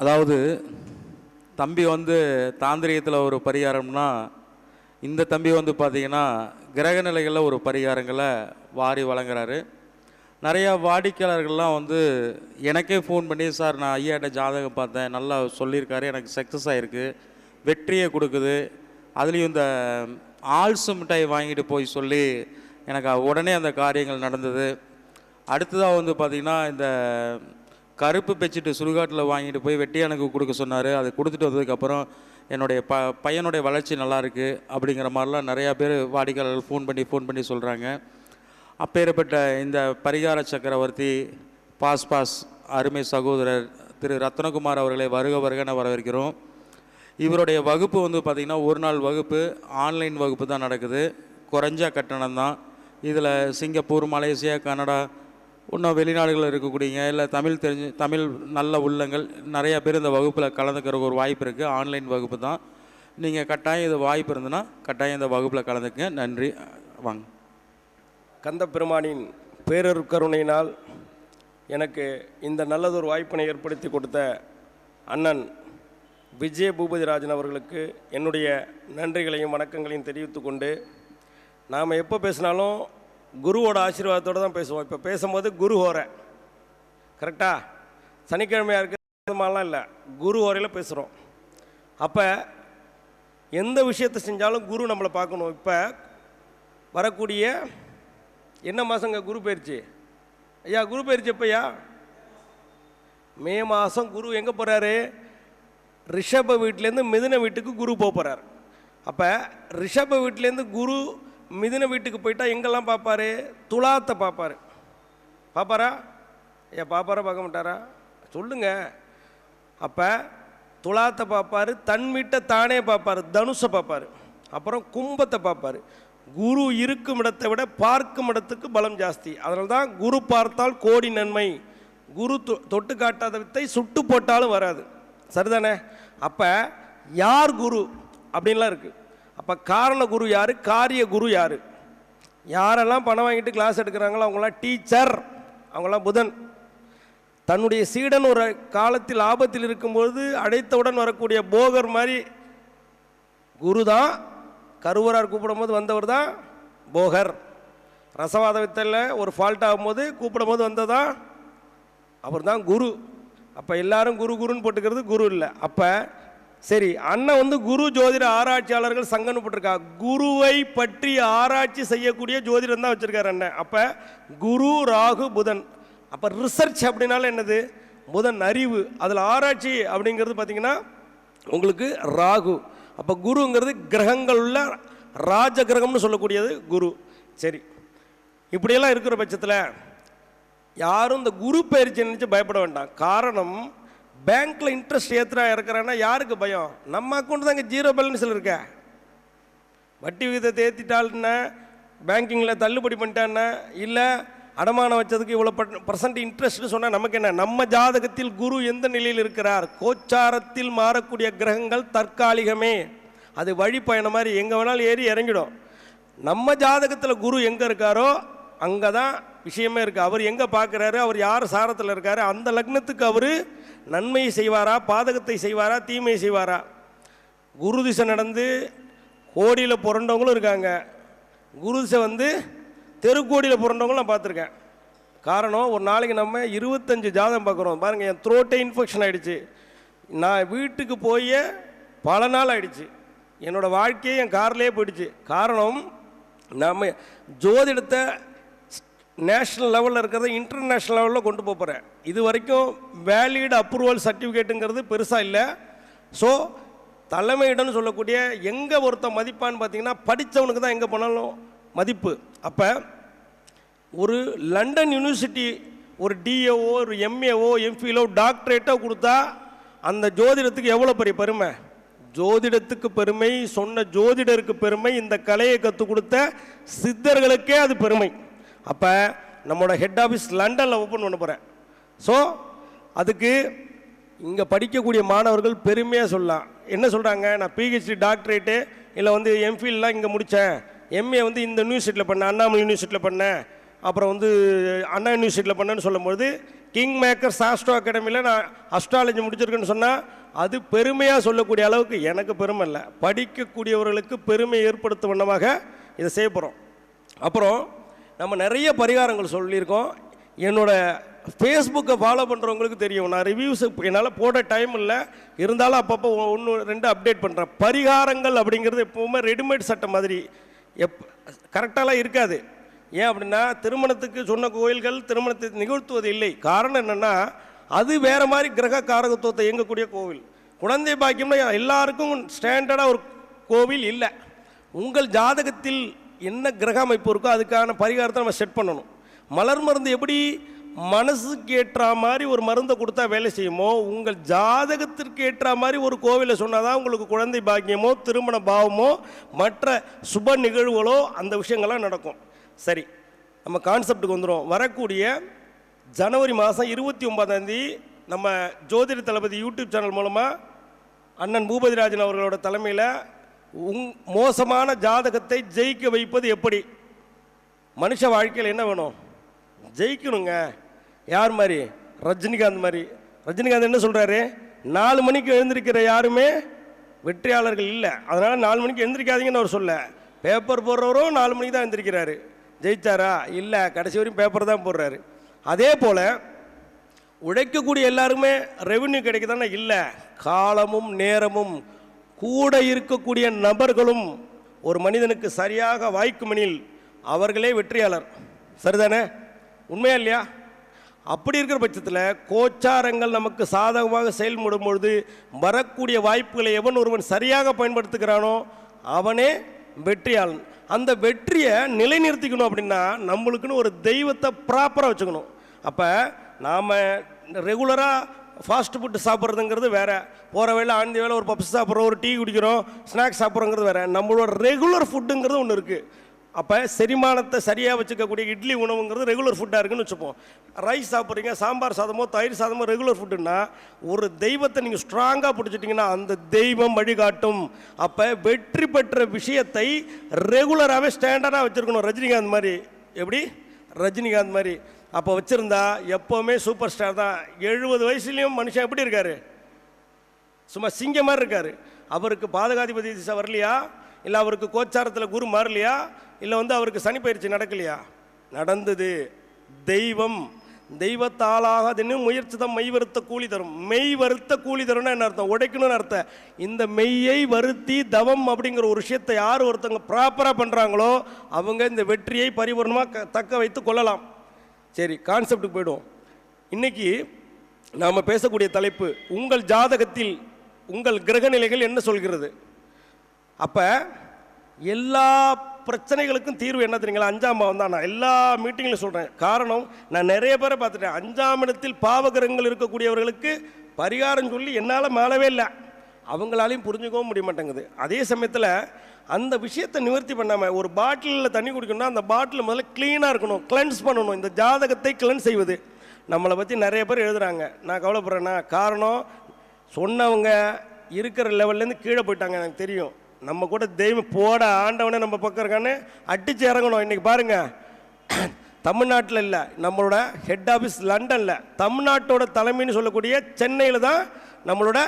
அதாவது தம்பி வந்து தாந்திரிகத்தில் ஒரு பரிகாரம்னா, இந்த தம்பி வந்து பார்த்திங்கன்னா கிரகநிலைகளில் ஒரு பரிகாரங்களை வாரி வழங்குறாரு. நிறையா வாடிக்கையாளர்கள்லாம் வந்து எனக்கே ஃபோன் பண்ணி, சார் நான் ஐயாட்ட ஜாதகம் பார்த்தேன், நல்லா சொல்லியிருக்காரு, எனக்கு சக்ஸஸ் ஆகிருக்கு, வெற்றியை கொடுக்குது, அதுலேயும் இந்த ஆல்சு மிட்டாய் வாங்கிட்டு போய் சொல்லி எனக்கு உடனே அந்த காரியங்கள் நடந்தது. அடுத்ததாக வந்து பார்த்திங்கன்னா இந்த கருப்பு பெட்ஷீட்டு சுடுகாட்டில் வாங்கிட்டு போய் வெட்டியானுக்கு கொடுக்க சொன்னார். அது கொடுத்துட்டு வந்ததுக்கப்புறம் என்னுடைய பையனுடைய வளர்ச்சி நல்லாயிருக்கு அப்படிங்கிற மாதிரிலாம் நிறையா பேர் வாடிக்கையாளர்கள் ஃபோன் பண்ணி சொல்கிறாங்க. அப்பேற்பட்ட இந்த பரிகார சக்கரவர்த்தி பாஸ் அருமை சகோதரர் திரு ரத்னகுமார் அவர்களை வருகன வரவேற்கிறோம். இவருடைய வகுப்பு வந்து பார்த்திங்கன்னா ஒரு நாள் வகுப்பு, ஆன்லைன் வகுப்பு தான் நடக்குது. குறைஞ்ச கட்டணம் தான். இதில் சிங்கப்பூர், மலேசியா, கனடா, இன்னும் வெளிநாடுகளில் இருக்கக்கூடியங்க, இல்லை தமிழ் நல்ல உள்ளங்கள் நிறையா பேர் இந்த வகுப்பில் கலந்துக்கிறதுக்கு ஒரு வாய்ப்பு இருக்குது. ஆன்லைன் வகுப்பு தான். நீங்கள் கட்டாயம் இது வாய்ப்பு இருந்ததுன்னா கட்டாயம் இந்த வகுப்பில் கலந்துக்குங்க. நன்றி. வாங்க. கந்தப்பெருமானின் பேரருட்கருணையினால் எனக்கு இந்த நல்லதொரு வாய்ப்பினை ஏற்படுத்தி கொடுத்த அண்ணன் விஜய பூபதிராஜன் அவர்களுக்கு என்னுடைய நன்றிகளையும் வணக்கங்களையும் தெரிவித்து கொண்டு, நாம் எப்போ பேசினாலும் குருவோட ஆசீர்வாதத்தோடு தான் பேசுவோம். இப்போ பேசும்போது குரு ஹோரை கரெக்டாக சனிக்கிழமையாக இருக்கிற மாதிரிலாம் இல்லை, குரு ஹோரையில் பேசுகிறோம். அப்போ எந்த விஷயத்தை செஞ்சாலும் குரு நம்மளை பார்க்கணும். இப்போ வரக்கூடிய என்ன மாதங்க குரு பயிற்சி? ஐயா குரு பயிற்சி எப்போயா? மே மாதம் குரு எங்கே போகிறாரு? ரிஷப வீட்டிலேருந்து மிதுன வீட்டுக்கு குரு போகிறார். அப்போ ரிஷப வீட்டிலேருந்து குரு மிதுன வீட்டுக்கு போயிட்டால் எங்கெல்லாம் பார்ப்பார்? துலாத்தை பார்ப்பார். பார்ப்பாரா? ஐயா பார்ப்பாரா பார்க்க மாட்டாரா? சொல்லுங்கள். அப்போ துலாத்தை பார்ப்பார், தன் வீட்டை தானே பார்ப்பார், தனுஷை பார்ப்பார், அப்புறம் கும்பத்தை பார்ப்பார். குரு இருக்கும் இடத்தை விட பார்க்கும் இடத்துக்கு பலம் ஜாஸ்தி. அதனால தான் குரு பார்த்தால் கோடி நன்மை, குரு தொட்டு காட்டாத வித்தை சுட்டு போட்டாலும் வராது. சரிதானே? அப்போ யார் குரு அப்படின்லாம் இருக்குது. அப்போ காரண குரு யார், காரிய குரு யார்? யாரெல்லாம் பணம் வாங்கிட்டு கிளாஸ் எடுக்கிறாங்களோ அவங்களாம் டீச்சர், அவங்களாம் புதன். தன்னுடைய சீடன் ஒரு காலத்தில் ஆபத்தில் இருக்கும்போது அடைத்தவுடன் வரக்கூடிய போகர் மாதிரி குரு தான். கருவரார் கூப்பிடும் போது வந்தவர் தான் போகர். ரசவாத வித்தையில் ஒரு ஃபால்ட் ஆகும்போது கூப்பிடும் போது வந்ததான் அவர் தான் குரு. அப்போ எல்லாரும் குருன்னு போட்டுக்கிறது குரு இல்லை. அப்போ சரி, அண்ணன் வந்து குரு ஜோதிட ஆராய்ச்சியாளர்கள் சங்கம்னு போட்டிருக்கா. குருவை பற்றி ஆராய்ச்சி செய்யக்கூடிய ஜோதிடம் தான் வச்சுருக்காரு அண்ணன். அப்போ குரு ராகு புதன். அப்போ ரிசர்ச் அப்படின்னால என்னது? புதன் அறிவு, அதில் ஆராய்ச்சி அப்படிங்கிறது பார்த்திங்கன்னா உங்களுக்கு ராகு. அப்போ குருங்கிறது கிரகங்கள் உள்ள ராஜ கிரகம்னு சொல்லக்கூடியது குரு. சரி, இப்படியெல்லாம் இருக்கிற பட்சத்தில் யாரும் இந்த குரு பயிற்சி நினச்சி பயப்பட வேண்டாம். காரணம், பேங்க்கில் இன்ட்ரெஸ்ட் இருக்கிறான்னா யாருக்கு பயம்? நம்ம அக்கௌண்ட் தான் இங்கே ஜீரோ பேலன்ஸில் இருக்க. வட்டி விகிதத்தை ஏற்றிட்டாள்னா, பேங்கிங்கில் தள்ளுபடி பண்ணிட்டான்னா, இல்லை அடமானம் வச்சதுக்கு இவ்வளோ % இன்ட்ரெஸ்ட்னு சொன்னால் நமக்கு என்ன? நம்ம ஜாதகத்தில் குரு எந்த நிலையில் இருக்கிறார்? கோச்சாரத்தில் மாறக்கூடிய கிரகங்கள் தற்காலிகமே, அது வழி பயணம் மாதிரி எங்கே வேணாலும் ஏறி இறங்கிடும். நம்ம ஜாதகத்தில் குரு எங்கே இருக்காரோ அங்கே தான் விஷயமே இருக்குது. அவர் எங்கே பார்க்குறாரு, அவர் யார் சாரத்தில் இருக்காரு, அந்த லக்னத்துக்கு அவர் நன்மையை செய்வாரா, பாதகத்தை செய்வாரா, தீமையை செய்வாரா? குரு திசை நடந்து கோடியில் புரண்டவங்களும் இருக்காங்க, குரு திசை வந்து தெருக்கோடியில் புரண்டவங்களும் நான் பார்த்துருக்கேன். காரணம், ஒரு நாளைக்கு நம்ம 25 ஜாதகம் பார்க்குறோம். பாருங்கள், என் த்ரோட்டே இன்ஃபெக்ஷன் ஆகிடுச்சு. நான் வீட்டுக்கு போய் பல நாள் ஆகிடுச்சு. என்னோடய வாழ்க்கையே என் கார்லேயே போயிடுச்சு. காரணம், நம்ம ஜோதிடத்தை நேஷ்னல் லெவலில் இருக்கிறத இன்டர்நேஷ்னல் லெவலில் கொண்டு போகிறேன். இது வரைக்கும் வேலிட் அப்ரூவல் சர்டிஃபிகேட்டுங்கிறது பெருசாக இல்லை. ஸோ தலைமையிடம்னு சொல்லக்கூடிய எங்கே ஒருத்தன் மதிப்பான்னு பார்த்தீங்கன்னா படித்தவனுக்கு தான் எங்கே போனாலும் மதிப்பு. அப்போ ஒரு லண்டன் யூனிவர்சிட்டி ஒரு டிஏஓ, ஒரு எம்ஏஓ, எம்ஃபிலோ, டாக்டரேட்டோ கொடுத்தா அந்த ஜோதிடத்துக்கு எவ்வளோ பெரிய பெருமை? ஜோதிடத்துக்கு பெருமை, சொன்ன ஜோதிடருக்கு பெருமை, இந்த கலையை கற்றுக் கொடுத்த சித்தர்களுக்கே அது பெருமை. அப்போ நம்மளோட ஹெட் ஆஃபீஸ் லண்டனில் ஓப்பன் பண்ண போகிறேன். ஸோ அதுக்கு இங்கே படிக்கக்கூடிய மாணவர்கள் பெருமையாக சொல்லலாம். என்ன சொல்கிறாங்க? நான் பிஹெச்டி டாக்டரேட்டு இல்லை வந்து எம்ஃபில்லாம் இங்கே முடித்தேன், எம்ஏ வந்து இந்த யூனிவர்சிட்டியில் பண்ணேன், அண்ணாமலை யூனிவர்சிட்டியில் பண்ணேன், அப்புறம் வந்து அண்ணா யூனிவர்சிட்டியில் பண்ணேன்னு சொல்லும்போது கிங் மேக்கர்ஸ் ஆஸ்ட்ரோ அகாடமியில் நான் அஸ்ட்ராலஜி முடிச்சிருக்கேன்னு சொன்னால் அது பெருமையாக சொல்லக்கூடிய அளவுக்கு எனக்கு பெருமை இல்லை, படிக்கக்கூடியவர்களுக்கு பெருமை ஏற்படுத்தும் வண்ணமாக இதை செய்ய போகிறோம். அப்புறம் நம்ம நிறைய பரிகாரங்கள் சொல்லியிருக்கோம். என்னோடய ஃபேஸ்புக்கை ஃபாலோ பண்ணுறவங்களுக்கு தெரியும், நான் ரிவ்யூஸ் என்னால் போட டைம் இல்லை, இருந்தாலும் அப்பப்போ 1-2 அப்டேட் பண்ணுறேன். பரிகாரங்கள் அப்படிங்கிறது எப்போவுமே ரெடிமேட் சட்டை மாதிரி கரெக்டாலாம் இருக்காது. ஏன் அப்படின்னா திருமணத்துக்கு சொன்ன கோயில்கள் திருமணத்தை நிகழ்த்துவது இல்லை. காரணம் என்னென்னா அது வேறு மாதிரி கிரக காரகத்துவத்தை இயங்கக்கூடிய கோவில். குழந்தை பாக்கியம்னா எல்லாருக்கும் ஸ்டாண்டர்டாக ஒரு கோவில் இல்லை. உங்கள் ஜாதகத்தில் என்ன கிரக அமைப்பு இருக்கோ அதுக்கான பரிகாரத்தை நம்ம செட் பண்ணணும். மலர் மருந்து எப்படி மனசுக்கு ஏற்ற மாதிரி ஒரு மருந்தை கொடுத்தா வேலை செய்யுமோ, உங்கள் ஜாதகத்திற்கு ஏற்ற மாதிரி ஒரு கோவிலை சொன்னால் தான் உங்களுக்கு குழந்தை பாக்கியமோ திருமண பாவமோ மற்ற சுப நிகழ்வுகளோ அந்த விஷயங்கள்லாம் நடக்கும். சரி, நம்ம கான்செப்டுக்கு வந்துடும். வரக்கூடிய ஜனவரி மாதம் 29ஆம் நம்ம ஜோதிட தளபதி யூடியூப் சேனல் மூலமாக அண்ணன் பூபதிராஜன் அவர்களோட தலைமையில் மோசமான ஜாதகத்தை ஜெயிக்க வைப்பது எப்படி, மனுஷ வாழ்க்கையில் என்ன வேணும், ஜெயிக்கணுங்க. யார் மாதிரி? ரஜினிகாந்த் மாதிரி. ரஜினிகாந்த் என்ன சொல்கிறாரு, 4 மணிக்கு எழுந்திருக்கிற யாருமே வெற்றியாளர்கள் இல்லை, அதனால் 4 மணிக்கு எழுந்திரிக்காதீங்கன்னு அவர் சொல்ல. பேப்பர் போடுறவரும் 4 மணிக்கு தான் எழுந்திருக்கிறாரு. ஜெயிச்சாரா? இல்லை, கடைசி வரையும் பேப்பர் தான் போடுறாரு. அதே போல் உழைக்கக்கூடிய எல்லாருமே ரெவென்யூ கிடைக்குதானே? இல்லை, காலமும் நேரமும் கூட இருக்கக்கூடிய நபர்களும் ஒரு மனிதனுக்கு சரியாக வாய்க்குமெனில் அவர்களே வெற்றியாளர். சரிதானே? உண்மையா இல்லையா? அப்படி இருக்கிற பட்சத்தில் கோச்சாரங்கள் நமக்கு சாதகமாக செயல்படும் பொழுது வரக்கூடிய வாய்ப்புகளை எவன் ஒருவன் சரியாக பயன்படுத்துகிறானோ அவனே வெற்றியாளன். அந்த வெற்றியை நிலைநிறுத்திக்கணும் அப்படின்னா நம்மளுக்குன்னு ஒரு தெய்வத்தை ப்ராப்பராக வச்சுக்கணும். அப்போ நாம் ரெகுலராக ஃபாஸ்ட் ஃபுட்டு சாப்பிட்றதுங்கிறது வேறு, போகிற வேலை ஆண்டி வேலை ஒரு பப்ஸ் சாப்பிட்றோம், ஒரு டீ குடிக்கிறோம், ஸ்நாக்ஸ் சாப்பிட்றோங்கிறது வேறு. நம்மளோட ரெகுலர் ஃபுட்டுங்கிறது ஒன்று இருக்குது. அப்போ செரிமானத்தை சரியாக வச்சுக்கக்கூடிய இட்லி உணவுங்கிறது ரெகுலர் ஃபுட்டாக இருக்குன்னு வச்சுப்போம். ரைஸ் சாப்பிட்றீங்க, சாம்பார் சாதமோ தயிர் சாதமோ ரெகுலர் ஃபுட்டுன்னா ஒரு தெய்வத்தை நீங்கள் ஸ்ட்ராங்காக பிடிச்சிட்டிங்கன்னா அந்த தெய்வம் வழிகாட்டும். அப்போ வெற்றி பெற்ற விஷயத்தை ரெகுலராகவே ஸ்டாண்டர்டாக வச்சுருக்கணும். ரஜினிகாந்த் மாதிரி. எப்படி? ரஜினிகாந்த் மாதிரி. அப்போ வச்சுருந்தா எப்போவுமே சூப்பர் ஸ்டார் தான். 70 வயசுலேயும் மனுஷன் எப்படி இருக்கார்? சும்மா சிங்க மாதிரி இருக்கார். அவருக்கு பாதகாதிபதி திசை வரலையா? இல்லை அவருக்கு கோச்சாரத்தில் குரு மாறலையா? இல்லை அவருக்கு சனி பயிற்சி நடக்கலையா? நடந்தது. தெய்வம் தெய்வத்தாளாக தினம் முயற்சி தான் மெய் வருத்த கூலி தரும். மெய் வருத்த கூலி தரும்னா என்ன அர்த்தம்? உடைக்கணும்னு அர்த்தம். இந்த மெய்யை வருத்தி தவம் அப்படிங்கிற ஒரு விஷயத்தை யார் ஒருத்தங்க ப்ராப்பராக பண்ணுறாங்களோ அவங்க இந்த வெற்றியை பரிபூர்ணமாக தக்க வைத்து கொள்ளலாம். சரி, கான்செப்டுக்கு போய்டும். இன்றைக்கி நாம் பேசக்கூடிய தலைப்பு உங்கள் ஜாதகத்தில் உங்கள் கிரகநிலைகள் என்ன சொல்கிறது. அப்போ எல்லா பிரச்சனைகளுக்கும் தீர்வு என்ன தெரியுங்களா? 5ஆம் பாவம் தான். நான் எல்லா மீட்டிங்கிலும் சொல்கிறேன். காரணம், நான் நிறைய பேரை பார்த்துட்டேன். 5ஆம் இடத்தில் பாவகிரகங்கள் இருக்கக்கூடியவர்களுக்கு பரிகாரம் சொல்லி என்னால் மேலவே இல்லை, அவங்களாலையும் புரிஞ்சுக்கவும் முடிய மாட்டேங்குது. அதே சமயத்தில் அந்த விஷயத்தை நிவர்த்தி பண்ணாமல் ஒரு பாட்டிலில் தண்ணி குடிக்கணும்னா அந்த பாட்டில் முதல்ல க்ளீனாக இருக்கணும், கிளென்ஸ் பண்ணணும். இந்த ஜாதகத்தை கிளென்ஸ் செய்வது. நம்மளை பற்றி நிறைய பேர் எழுதுகிறாங்க. நான் கவலைப்படுறேன்னா காரணம், சொன்னவங்க இருக்கிற லெவல்லேருந்து கீழே போயிட்டாங்க. எனக்கு தெரியும். நம்ம கூட தெய்வம் போட ஆண்டவனே நம்ம பக்கம் இருக்கான்னு அடித்து இறங்கணும். இன்றைக்கி பாருங்கள், தமிழ்நாட்டில் இல்லை, நம்மளோட ஹெட் ஆஃபீஸ் லண்டனில், தமிழ்நாட்டோட தலைமைன்னு சொல்லக்கூடிய சென்னையில் தான் நம்மளோட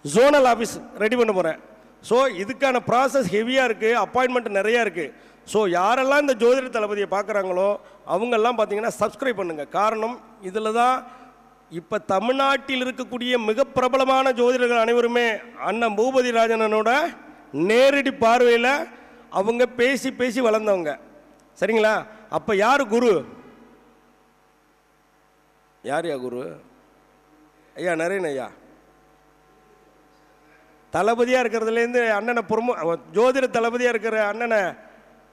ஜோனல் ஆஃபீஸ் ரெடி பண்ண போகிறேன். ஸோ இதுக்கான ப்ராசஸ் ஹெவியாக இருக்குது, அப்பாயின்மெண்ட் நிறையா இருக்குது. ஸோ யாரெல்லாம் இந்த ஜோதிட தளபதியை பார்க்குறாங்களோ அவங்கெல்லாம் பார்த்தீங்கன்னா சப்ஸ்கிரைப் பண்ணுங்கள். காரணம், இதில் தான் இப்போ தமிழ்நாட்டில் இருக்கக்கூடிய மிக பிரபலமான ஜோதிடர்கள் அனைவருமே அண்ணன் பூபதிராஜனோட நேரடி பார்வையில் அவங்க பேசி பேசி வளர்ந்தவங்க. சரிங்களா? அப்போ யார் குரு? யார் குரு? ஐயா நரேன் ஐயா. தளபதியாக இருக்கிறதுலேருந்து அண்ணனை ஜோதிட தளபதியாக இருக்கிற அண்ணனை,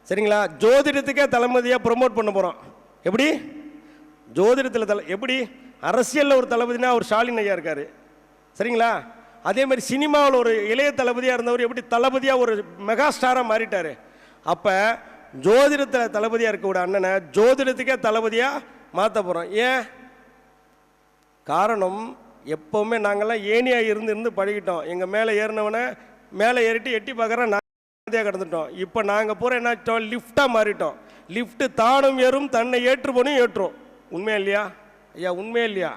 சரிங்களா, ஜோதிடத்துக்கே தளபதியாக ப்ரொமோட் பண்ண போகிறோம். எப்படி? ஜோதிடத்தில் எப்படி? அரசியலில் ஒரு தளபதினா அவர் ஸ்டாலின் ஐயா இருக்கார். சரிங்களா? அதே மாதிரி சினிமாவில் ஒரு இளைய தளபதியாக இருந்தவர் எப்படி தளபதியாக ஒரு மெகா ஸ்டாராக மாறிட்டார். அப்போ ஜோதிடத்தில் தளபதியாக இருக்கக்கூடிய அண்ணனை ஜோதிடத்துக்கே தளபதியாக மாற்ற போகிறோம். ஏன்? காரணம், எப்போவுமே நாங்கள்லாம் ஏனியாக இருந்து பழகிட்டோம். எங்கள் மேலே ஏறினவனை மேலே ஏறிட்டு எட்டி பார்க்குற நாங்கள் கிடந்துட்டோம். இப்போ நாங்கள் பூரா என்ன லிஃப்டாக மாறிட்டோம். லிஃப்ட்டு தானும் ஏறும், தன்னை ஏற்றுபோனும் ஏற்றுறோம். உண்மையா இல்லையா? ஐயா உண்மையே இல்லையா?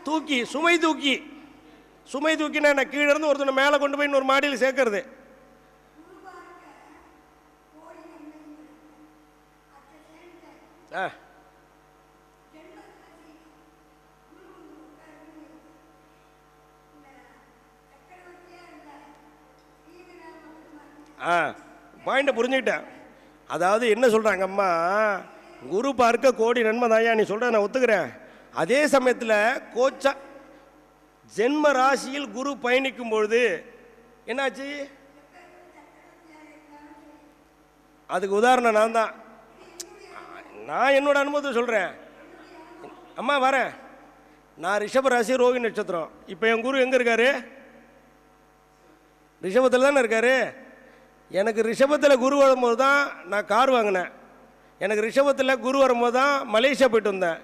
தூக்கி சுமை தூக்கினா என்ன, கீழே இருந்து ஒருத்தனை மேலே கொண்டு போய் இன்னொரு மாடியில் சேர்க்கறது. பாயிண்ட்டை புரிஞ்சுக்கிட்டேன். அதாவது என்ன சொல்கிறாங்க அம்மா, குரு பார்க்க கோடி நன்மை தாயா, நீ சொல்கிற நான் ஒத்துக்கிறேன். அதே சமயத்தில் கோச்சா ஜென்ம ராசியில் குரு பயணிக்கும் பொழுது என்னாச்சு? அதுக்கு உதாரணம் நான் தான். நான் என்னோட அனுபவத்தை சொல்கிறேன் அம்மா. வரேன், நான் ரிஷப ராசி ரோஹி நட்சத்திரம். இப்போ என் குரு எங்கே இருக்காரு? ரிஷபத்தில் தானே இருக்காரு. எனக்கு ரிஷபத்தில் குரு வரும்போது தான் நான் கார் வாங்கினேன். எனக்கு ரிஷபத்தில் குரு வரும்போது தான் மலேசியா போயிட்டு வந்தேன்.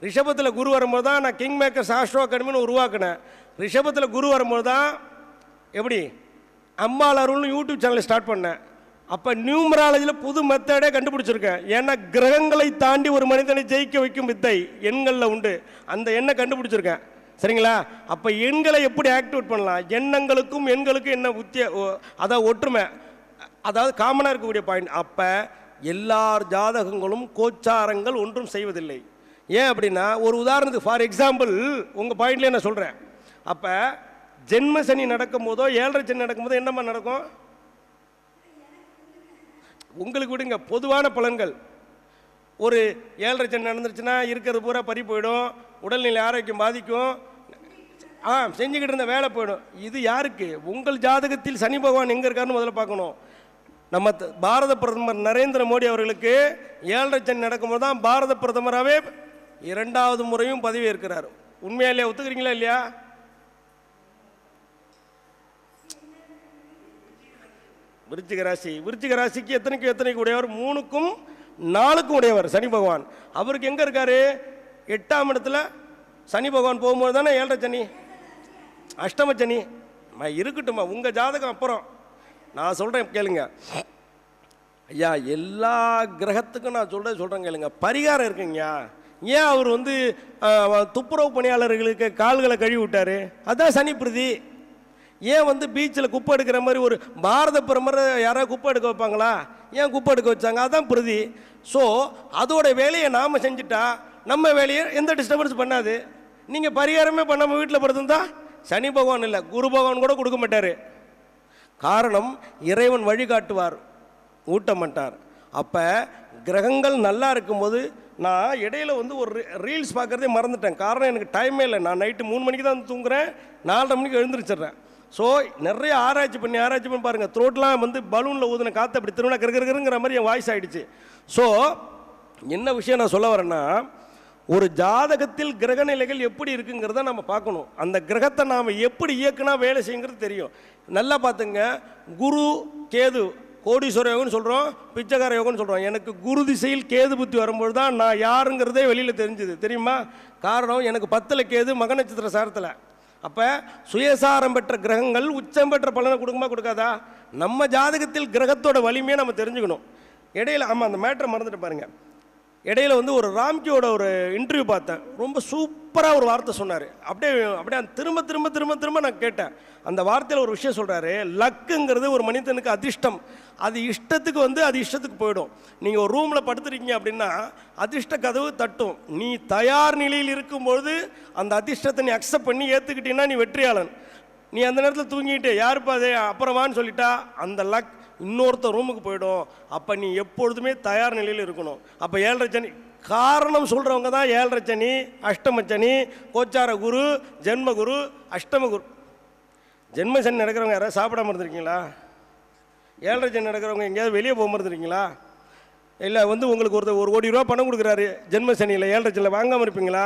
ரிஷபத்தில் குரு வரும்போது தான் நான் கிங் மேக்கர்ஸ் ஆஸ்ட்ரோ அகாடமின்னு உருவாக்கினேன். ரிஷபத்தில் குரு வரும்போது தான் எப்படி அம்பாள் அருள்னு யூடியூப் சேனலை ஸ்டார்ட் பண்ணேன். அப்போ நியூமராலஜியில் புது மெத்தடே கண்டுபிடிச்சிருக்கேன். ஏன்னா கிரகங்களை தாண்டி ஒரு மனிதனை ஜெயிக்க வைக்கும் வித்தை எண்களில் உண்டு. அந்த எண்ணை கண்டுபிடிச்சிருக்கேன். சரிங்களா? அப்போ எண்களை எப்படி ஆக்டிவேட் பண்ணலாம்? எண்ணங்களுக்கும் எண்களுக்கும் என்ன அதாவது ஒற்றுமை, அதாவது காமனாக இருக்கக்கூடிய பாயிண்ட். அப்போ எல்லார் ஜாதகங்களும் கோச்சாரங்கள் ஒன்றும் செய்வதில்லை. ஏன் அப்படின்னா, ஒரு உதாரணத்துக்கு ஃபார் எக்ஸாம்பிள் உங்கள் பாயிண்ட்லேயே நான் சொல்கிறேன். அப்போ ஜென்ம சனி நடக்கும் போதோ 7.5 சனி நடக்கும்போதோ என்னம்மா நடக்கும்? உங்களுக்கு விடுங்க, பொதுவான பலன்கள். ஒரு 7.5 சனி நடந்துருச்சுன்னா இருக்கிறது பூரா பறி போயிடும், உடல்நிலை ஆரோக்கியம் பாதிக்கும், செஞ்சுக்கிட்டு இருந்த வேலை போயிடும். இது யாருக்கு? உங்கள் ஜாதகத்தில் சனி பகவான் எங்கே இருக்காருன்னு முதல்ல பார்க்கணும். நம்ம பாரத பிரதமர் நரேந்திர மோடி அவர்களுக்கு 7.5 சனி நடக்கும்போது தான் பாரத பிரதமராகவே 2வது முறையும் பதவி ஏற்கிறார். உண்மையா இல்லையா? ஒத்துக்கிறீங்களா இல்லையா? விருச்சிக ராசிக்கு எத்தனைக்கு உடையவர்? 3க்கும் 4க்கும் உடையவர் சனி பகவான். அவருக்கு எங்கே இருக்காரு? 8ஆம் இடத்துல சனி பகவான் போகும்போது தானே 7.5 சனி, அஷ்டம சனி. இருக்கட்டுமா, உங்கள் ஜாதகம் அப்புறம் நான் சொல்கிறேன் கேளுங்க. ஐயா எல்லா கிரகத்துக்கும் நான் சொல்கிறேன் கேளுங்க. பரிகாரம் இருக்குங்கய்யா. ஏன் அவர் துப்புரவு பணியாளர்களுக்கு கால்களை கழுவி விட்டார்? அதுதான் சனி பிரதி. ஏன் பீச்சில் குப்பை எடுக்கிற மாதிரி ஒரு பாரத பிரதமர் யாராவது குப்பை எடுக்க வைப்பாங்களா? ஏன் குப்பை எடுக்க வச்சாங்க? அதான் பிரதி. ஸோ அதோட வேலையை நாம் செஞ்சுட்டா நம்ம வேலையை எந்த டிஸ்டர்பன்ஸ் பண்ணாது. நீங்கள் பரிகாரமே பண்ணாமல் வீட்டில் படுத்துருந்தா சனி பகவான் இல்லை, குரு பகவான் கூட கொடுக்க மாட்டார். காரணம், இறைவன் வழிகாட்டுவார், ஊட்ட மாட்டார். அப்போ கிரகங்கள் நல்லா இருக்கும்போது நான் இடையில ஒரு ரீல்ஸ் பார்க்குறதே மறந்துட்டேன். காரணம், எனக்கு டைமே இல்லை. நான் நைட்டு 3 மணிக்கு தான் தூங்குறேன், 4:30 மணிக்கு எழுந்திரிச்சிட்றேன். ஸோ நிறைய ஆராய்ச்சி பண்ணி பாருங்கள், த்ரோட்லாம் பலூனில் ஊதின காற்று அப்படி திருவிழா கிரகிற மாதிரி என் வாய்ஸ் ஆகிடுச்சு. ஸோ என்ன விஷயம் நான் சொல்ல வரேன்னா, ஒரு ஜாதகத்தில் கிரக நிலைகள் எப்படி இருக்குங்கிறத நம்ம பார்க்கணும். அந்த கிரகத்தை நாம் எப்படி இயக்குனா வேலை செய்யுங்கிறது தெரியும். நல்லா பார்த்துங்க, குரு கேது கோடீஸ்வர யோகம்னு சொல்கிறோம், பிச்சைக்கார யோகம்னு சொல்கிறோம். எனக்கு குரு திசையில் கேது புத்தி வரும்போது தான் நான் யாருங்கிறதே வெளியில் தெரிஞ்சுது. தெரியுமா? காரணம், எனக்கு 10ல் கேது மக நட்சத்திர சாரத்தில். அப்போ சுயசாரம் பெற்ற கிரகங்கள் உச்சம் பெற்ற பலனை கொடுக்குமா கொடுக்காதா? நம்ம ஜாதகத்தில் கிரகத்தோட வலிமையை நம்ம தெரிஞ்சுக்கணும். இடையில அந்த மேட்டரை மறந்துட்டு பாருங்கள். இடையில ஒரு ராம்கியோட ஒரு இன்டர்வியூ பார்த்தேன். ரொம்ப சூப்பராக ஒரு வார்த்தை சொன்னார். அப்படியே திரும்ப நான் கேட்டேன். அந்த வார்த்தையில் ஒரு விஷயம் சொல்கிறாரு. லக்குங்கிறது ஒரு மனிதனுக்கு அதிர்ஷ்டம். அது இஷ்டத்துக்கு அது இஷ்டத்துக்கு போயிடும். நீங்கள் ஒரு ரூமில் படுத்துருக்கீங்க அப்படின்னா அதிர்ஷ்ட கதவு தட்டும். நீ தயார் நிலையில் இருக்கும்பொழுது அந்த அதிர்ஷ்டத்தை நீ அக்செப்ட் பண்ணி ஏற்றுக்கிட்டீங்கன்னா நீ வெற்றியாளன். நீ அந்த நேரத்தில் தூங்கிட்டு யாருப்பா அதே அப்புறமான்னு சொல்லிட்டா அந்த லக் இன்னொருத்த ரூமுக்கு போயிடும். அப்போ நீ எப்பொழுதுமே தயார் நிலையில் இருக்கணும். அப்போ 7.5 சனி காரணம் சொல்கிறவங்க தான் 7.5 சனி, அஷ்டம சனி, கோச்சார குரு, ஜென்ம குரு, அஷ்டம குரு. ஜென்ம சனி நடக்கிறவங்க யாராவது சாப்பிடாம இருந்திருக்கீங்களா? 7.5 சனி நடக்கிறவங்க எங்கேயாவது வெளியே போகாமல் இருந்திருக்கீங்களா? இல்லை உங்களுக்கு ஒருத்தர் 1 கோடி ரூபா பணம் கொடுக்குறாரு ஜென்ம சனியில், 7.5 சனியில் வாங்காமல் இருப்பீங்களா?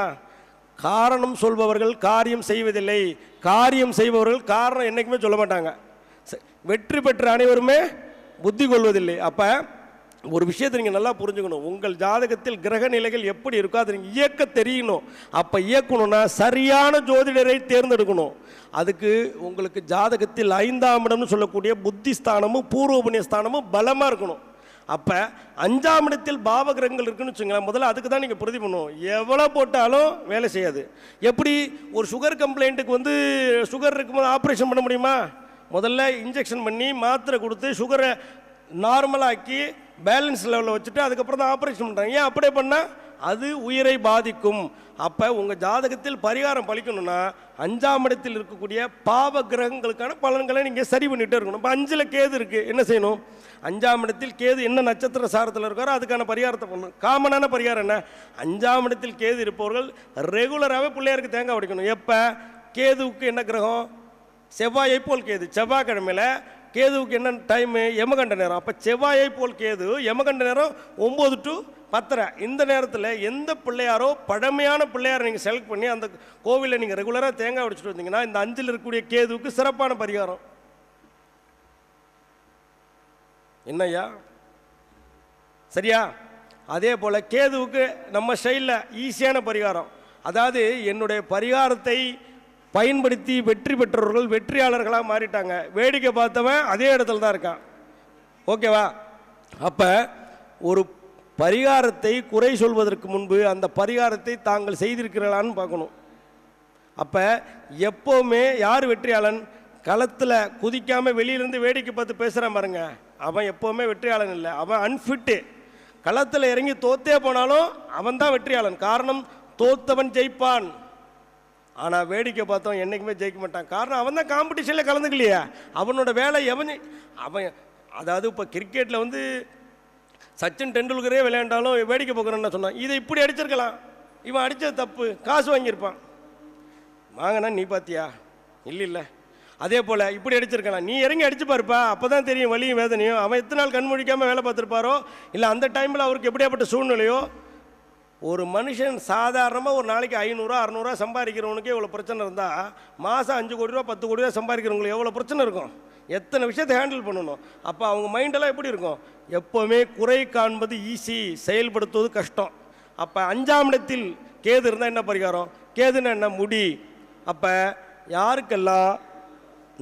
காரணம் சொல்பவர்கள் காரியம் செய்வதில்லை, காரியம் செய்பவர்கள் காரணம் என்றைக்குமே சொல்ல மாட்டாங்க. வெற்றி பெற்ற அனைவருமே புத்தி கொள்வதில்லை. அப்போ ஒரு விஷயத்தை நீங்கள் நல்லா புரிஞ்சுக்கணும். உங்கள் ஜாதகத்தில் கிரக நிலைகள் எப்படி இருக்கோ அதை நீங்கள் இயக்க தெரியணும். அப்போ இயக்கணும்னா சரியான ஜோதிடரை தேர்ந்தெடுக்கணும். அதுக்கு உங்களுக்கு ஜாதகத்தில் 5ஆம் இடம்னு சொல்லக்கூடிய புத்தி ஸ்தானமும் பூர்வ புண்ணிய ஸ்தானமும் பலமாக இருக்கணும். அப்போ 5ஆம் இடத்தில் பாவகிரகங்கள் இருக்குன்னு வச்சுங்களேன், முதல்ல அதுக்கு தான் நீங்கள் பிரதி பண்ணுவோம். எவ்வளோ போட்டாலும் வேலை செய்யாது. எப்படி ஒரு சுகர் கம்ப்ளைண்ட்டுக்கு வந்து சுகர் இருக்கும்போது ஆப்ரேஷன் பண்ண முடியுமா? முதல்ல இன்ஜெக்ஷன் பண்ணி மாத்திரை கொடுத்து சுகரை நார்மலாக்கி பேலன்ஸ் லெவலில் வச்சுட்டு அதுக்கப்புறம் தான் ஆப்ரேஷன் பண்ணுறாங்க. ஏன் அப்படியே பண்ணால் அது உயிரை பாதிக்கும். அப்போ உங்கள் ஜாதகத்தில் பரிகாரம் பலிக்கணும்னா 5ஆம் இடத்தில் இருக்கக்கூடிய பாவ கிரகங்களுக்கான பலன்களை நீங்கள் சரி பண்ணிகிட்டே இருக்கணும். இப்போ 5ல் கேது இருக்குது, என்ன செய்யணும்? 5ஆம் இடத்தில் கேது என்ன நட்சத்திர சாரத்தில் இருக்காரோ அதுக்கான பரிகாரத்தை பண்ணணும். காமனான பரிகாரம் என்ன? 5ஆம் இடத்தில் கேது இருப்பவர்கள் ரெகுலராகவே பிள்ளையாருக்கு தேங்காய் உடைக்கணும். எப்போ? கேதுவுக்கு என்ன கிரகம்? செவ்வாயை போல் கேது. செவ்வாய்க்கிழமையில் கேதுவுக்கு என்ன டைமு? யமகண்ட நேரம். அப்போ செவ்வாயை போல் கேது, யமகண்ட நேரம் 9 to 10. இந்த நேரத்தில் எந்த பிள்ளையாரோ பழமையான பிள்ளையாரை நீங்கள் செலக்ட் பண்ணி அந்த கோவிலில் நீங்கள் ரெகுலராக தேங்காய் உடைச்சிட்டு வந்தீங்கன்னா இந்த 5ல் இருக்கக்கூடிய கேதுவுக்கு சிறப்பான பரிகாரம். என்னய்யா, சரியா? அதே போல் கேதுவுக்கு நம்ம ஸ்டைலில் ஈஸியான பரிகாரம். அதாவது என்னுடைய பரிகாரத்தை பயன்படுத்தி வெற்றி பெற்றவர்கள் வெற்றியாளர்களாக மாறிட்டாங்க. வேடிக்கை பார்த்தவன் அதே இடத்துல தான் இருக்கான். ஓகேவா? அப்போ ஒரு பரிகாரத்தை குறை சொல்வதற்கு முன்பு அந்த பரிகாரத்தை தாங்கள் செய்திருக்கிறாளான்னு பார்க்கணும். அப்போ எப்போவுமே யார் வெற்றியாளன்? களத்தில் குதிக்காமல் வெளியிலேருந்து வேடிக்கை பார்த்து பேசுகிறான் பாருங்க, அவன் எப்போவுமே வெற்றியாளன் இல்லை, அவன் அன்ஃபிட்டு. களத்தில் இறங்கி தோத்தே போனாலும் அவன் தான் வெற்றியாளன். காரணம், தோத்தவன் ஜெயிப்பான், ஆனால் வேடிக்கை பார்த்தவன் என்றைக்குமே ஜெயிக்க மாட்டான். காரணம், அவன் தான் காம்படிஷனில் கலந்துக்கலையே. அவனோட வேலை அவன் அதாவது இப்போ கிரிக்கெட்டில் வந்து சச்சின் டெண்டுல்கரே விளையாண்டாலும் வேடிக்கை பார்க்குறேன்னு சொன்னான். இதை இப்படி அடிச்சிருக்கலாம், இவன் அடித்தது தப்பு, காசு வாங்கியிருப்பான். வாங்கினா நீ பார்த்தியா? இல்லை. அதே போல் இப்படி அடிச்சிருக்கலாம், நீ இறங்கி அடிச்சு பாருப்பா, அப்போ தான் தெரியும் வலியும் வேதனையும். அவன் எத்தனை நாள் கண்மொழிக்காமல் வேலை பார்த்துருப்பாரோ, இல்லை அந்த டைமில் அவருக்கு எப்படியாப்பட்ட சூழ்நிலையோ. ஒரு மனுஷன் சாதாரணமாக ஒரு நாளைக்கு 500 600 சம்பாதிக்கிறவனுக்கே இவ்வளோ பிரச்சனை இருந்தால் மாதம் 5 கோடி ரூபா 10 கோடி ரூபா சம்பாதிக்கிறவங்களுக்கு எவ்வளோ பிரச்சனை இருக்கும், எத்தனை விஷயத்தை ஹேண்டில் பண்ணணும். அப்போ அவங்க மைண்டெல்லாம் எப்படி இருக்கும்? எப்போவுமே குறை காண்பது ஈஸி, செயல்படுத்துவது கஷ்டம். அப்போ 5ஆம் இடத்தில் கேது இருந்தால் என்ன பரிகாரம்? கேதுன்னா என்ன? முடி. அப்போ யாருக்கெல்லாம்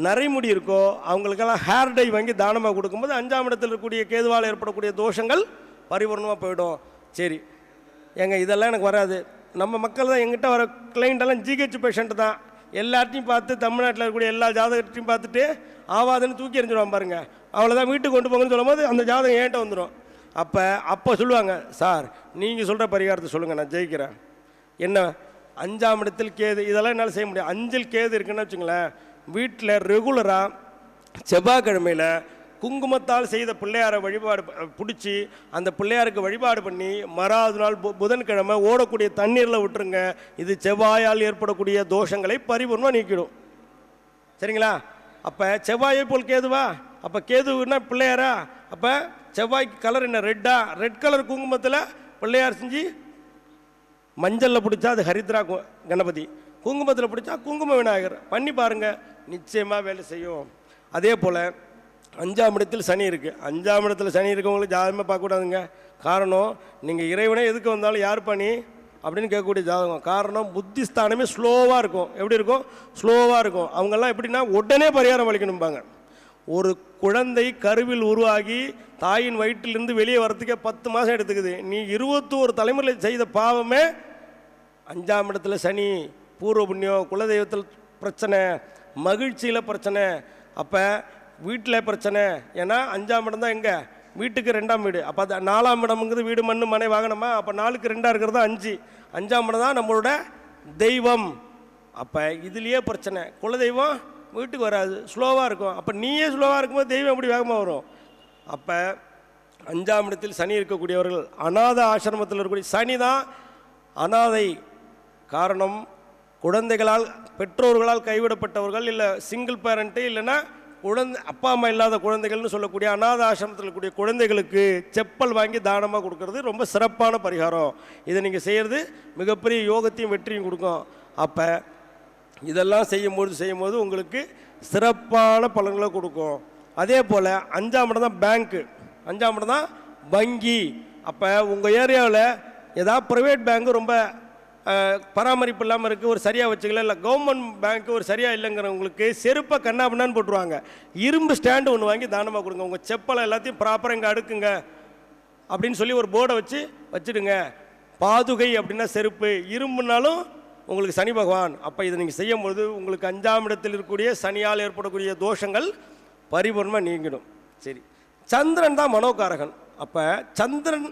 நரைமுடி இருக்கோ அவங்களுக்கெல்லாம் ஹேர் டை வாங்கி தானமாக கொடுக்கும்போது 5ஆம் இடத்தில் இருக்கக்கூடிய கேதுவால் ஏற்படக்கூடிய தோஷங்கள் பரிபூர்ணமாக போயிடும். சரி ஏங்க, இதெல்லாம் எனக்கு வராது. நம்ம மக்கள் தான் எங்கிட்ட வர கிளைண்டெல்லாம் ஜிஹெச் பேஷண்ட்டு தான். எல்லாத்தையும் பார்த்து தமிழ்நாட்டில் இருக்கக்கூடிய எல்லா ஜாதகத்தையும் பார்த்துட்டு ஆவாதுன்னு தூக்கி எறிஞ்சிடுவான் பாருங்க. அவ்வளோதான், வீட்டுக்கு கொண்டு போங்கன்னு சொல்லும் போது அந்த ஜாதகம் ஏன்ட்ட வந்துடும். அப்போ சொல்லுவாங்க, சார் நீங்கள் சொல்கிற பரிகாரத்தை சொல்லுங்கள், நான் ஜெயிக்கிறேன். என்ன? 5ஆம் இடத்தில் கேது, இதெல்லாம் என்னால் செய்ய முடியும். 5ல் கேது இருக்குன்னு வச்சுங்களேன், வீட்டில் ரெகுலராக செவ்வாய்க்கிழமையில் குங்குமத்தால் செய்த பிள்ளையாரை வழிபாடு பிடிச்சி அந்த பிள்ளையாருக்கு வழிபாடு பண்ணி மறாவது நாள் புதன்கிழமை ஓடக்கூடிய தண்ணீரில் விட்டுருங்க. இது செவ்வாயால் ஏற்படக்கூடிய தோஷங்களை பரிபூர்ணமாக நீக்கிடும். சரிங்களா? அப்போ செவ்வாயை போல் கேதுவா? அப்போ கேதுன்னா பிள்ளையாரா? அப்போ செவ்வாய்க்கு கலர் என்ன? ரெட்டா? ரெட் கலர் குங்குமத்தில் பிள்ளையார் செஞ்சு மஞ்சளில் பிடிச்சா அது ஹரித்ரா கணபதி, குங்குமத்தில் பிடிச்சா குங்கும விநாயகர். பண்ணி பாருங்கள், நிச்சயமாக வேலை செய்யும். அதே போல் 5ஆம் இடத்தில் சனி இருக்குது. 5ஆம் இடத்துல சனி இருக்கவங்களுக்கு ஜாதகமே பார்க்கக்கூடாதுங்க. காரணம், நீங்கள் இறைவனே எதுக்கு வந்தாலும் யார் பண்ணி அப்படின்னு கேட்கக்கூடிய ஜாதகம். காரணம், புத்திஸ்தானமே ஸ்லோவாக இருக்கும். எப்படி இருக்கும்? ஸ்லோவாக இருக்கும். அவங்கெல்லாம் எப்படின்னா உடனே பரிகாரம் அளிக்கணும்பாங்க. ஒரு குழந்தை கருவில் உருவாகி தாயின் வயிற்றிலிருந்து வெளியே வரத்துக்கே 10 மாதம் எடுத்துக்குது. நீ 21 தலைமுறையில் செய்த பாவமே 5ஆம் இடத்துல சனி, பூர்வ புண்ணியம், குலதெய்வத்தில் பிரச்சனை, மகிழ்ச்சியில் பிரச்சனை, அப்போ வீட்டில் பிரச்சனை. ஏன்னா 5ஆம் இடம் தான் எங்கே? வீட்டுக்கு 2ஆம் வீடு. அப்போ அது 4ஆம் இடம்ங்கிறது வீடு மண் மனை வாகனமா? அப்போ 4க்கு 2 இருக்கிறது 5. 5ஆம் இடம் தான் நம்மளோட தெய்வம். அப்போ இதுலேயே பிரச்சனை. குலதெய்வம் வீட்டுக்கு வராது, ஸ்லோவாக இருக்கும். அப்போ நீயே ஸ்லோவாக இருக்கும்போது தெய்வம் எப்படி வேகமாக வரும்? அப்போ 5ஆம் இடத்தில் சனி இருக்கக்கூடியவர்கள் அநாத ஆசிரமத்தில் இருக்கக்கூடிய சனி தான் அநாதை. காரணம், குழந்தைகளால் பெற்றோர்களால் கைவிடப்பட்டவர்கள், இல்லை சிங்கிள் பேரண்ட்டு, இல்லைன்னா அப்பா அம்மா இல்லாத குழந்தைகள்னு சொல்லக்கூடிய அநாத ஆசிரமத்தில் இருக்கக்கூடிய குழந்தைகளுக்கு செப்பல் வாங்கி தானமாக கொடுக்கறது ரொம்ப சிறப்பான பரிகாரம். இதை நீங்கள் செய்கிறது மிகப்பெரிய யோகத்தையும் வெற்றியும் கொடுக்கும். அப்போ இதெல்லாம் செய்யும்போது உங்களுக்கு சிறப்பான பலன்களை கொடுக்கும். அதே போல் 5ஆம் இடம் தான் பேங்க்கு, 5ஆம் இடம் தான் வங்கி. அப்போ உங்கள் ஏரியாவில் ஏதாவது ப்ரைவேட் பேங்க்கு ரொம்ப பராமரிப்பு இல்லாமல் இருக்குது, ஒரு சரியாக வச்சுக்கல, இல்லை கவர்மெண்ட் பேங்க்கு ஒரு சரியாக இல்லைங்கிறவங்களுக்கு செருப்பை கண்ணாபின்னான்னு போட்டுருவாங்க. இரும்பு ஸ்டாண்டு ஒன்று வாங்கி தானமாக கொடுங்க. உங்கள் செப்பலை எல்லாத்தையும் ப்ராப்பராக இங்கே அடுக்குங்க. அப்படின்னு சொல்லி ஒரு போர்டை வச்சுடுங்க. பாதுகை அப்படின்னா செருப்பு, இரும்புனாலும் உங்களுக்கு சனி பகவான். அப்போ இதை நீங்கள் செய்யும்பொழுது உங்களுக்கு 5ஆம் இடத்தில் இருக்கக்கூடிய சனியால் ஏற்படக்கூடிய தோஷங்கள் பரிபூர்ணமாக நீங்கிடும். சரி, சந்திரன் தான் மனோகாரகன். அப்போ சந்திரன்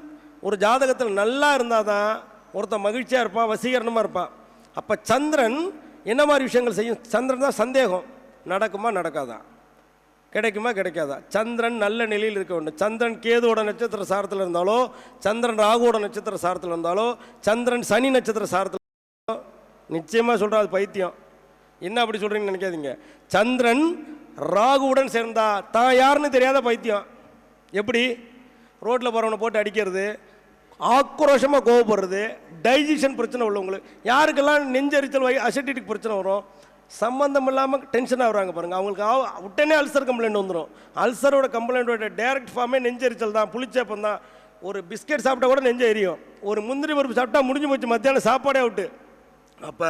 ஒரு ஜாதகத்தில் நல்லா இருந்தால் தான் ஒருத்தன் மகிழ்ச்சியாக இருப்பான், வசீகரணமாக இருப்பான். அப்போ சந்திரன் என்ன மாதிரி விஷயங்கள் செய்யும்? சந்திரன் தான் சந்தேகம், நடக்குமா நடக்காதா, கிடைக்குமா கிடைக்காதா. சந்திரன் நல்ல நிலையில் இருக்க வேண்டும். சந்திரன் கேதுவோட நட்சத்திர சாரத்தில் இருந்தாலோ, சந்திரன் ராகுவோட நட்சத்திர சாரத்தில் இருந்தாலோ, சந்திரன் சனி நட்சத்திர சாரத்தில் நிச்சயமாக சொல்கிறா அது பைத்தியம். என்ன அப்படி சொல்கிறீங்கன்னு நினைக்காதீங்க. சந்திரன் ராகுவுடன் சேர்ந்தா தான் யாருன்னு தெரியாத பைத்தியம். எப்படி? ரோட்டில் போகிறவனை போட்டு அடிக்கிறது, ஆக்ரோஷமாக கோவப்படுறது, டைஜஷன் பிரச்சனை உள்ளவங்களுக்கு, யாருக்கெல்லாம் நெஞ்சரிச்சல் அசிடிட்டிக் பிரச்சனை வரும், சம்மந்தம் இல்லாமல் டென்ஷன் ஆகுறாங்க பாருங்கள், அவங்களுக்கு உடனே அல்சர் கம்ப்ளைண்ட் வந்துடும். அல்சரோட கம்ப்ளைண்ட்டோட டைரக்ட் ஃபார்மே நெஞ்சரிச்சல் தான், புளிச்சேப்பம் தான். ஒரு பிஸ்கெட் சாப்பிட்டா கூட நெஞ்ச எரியும், ஒரு முந்திரி பருப்பு சாப்பிட்டா முடிஞ்சு போச்சு, மத்தியானம் சாப்பாடே அவுட்டு. அப்போ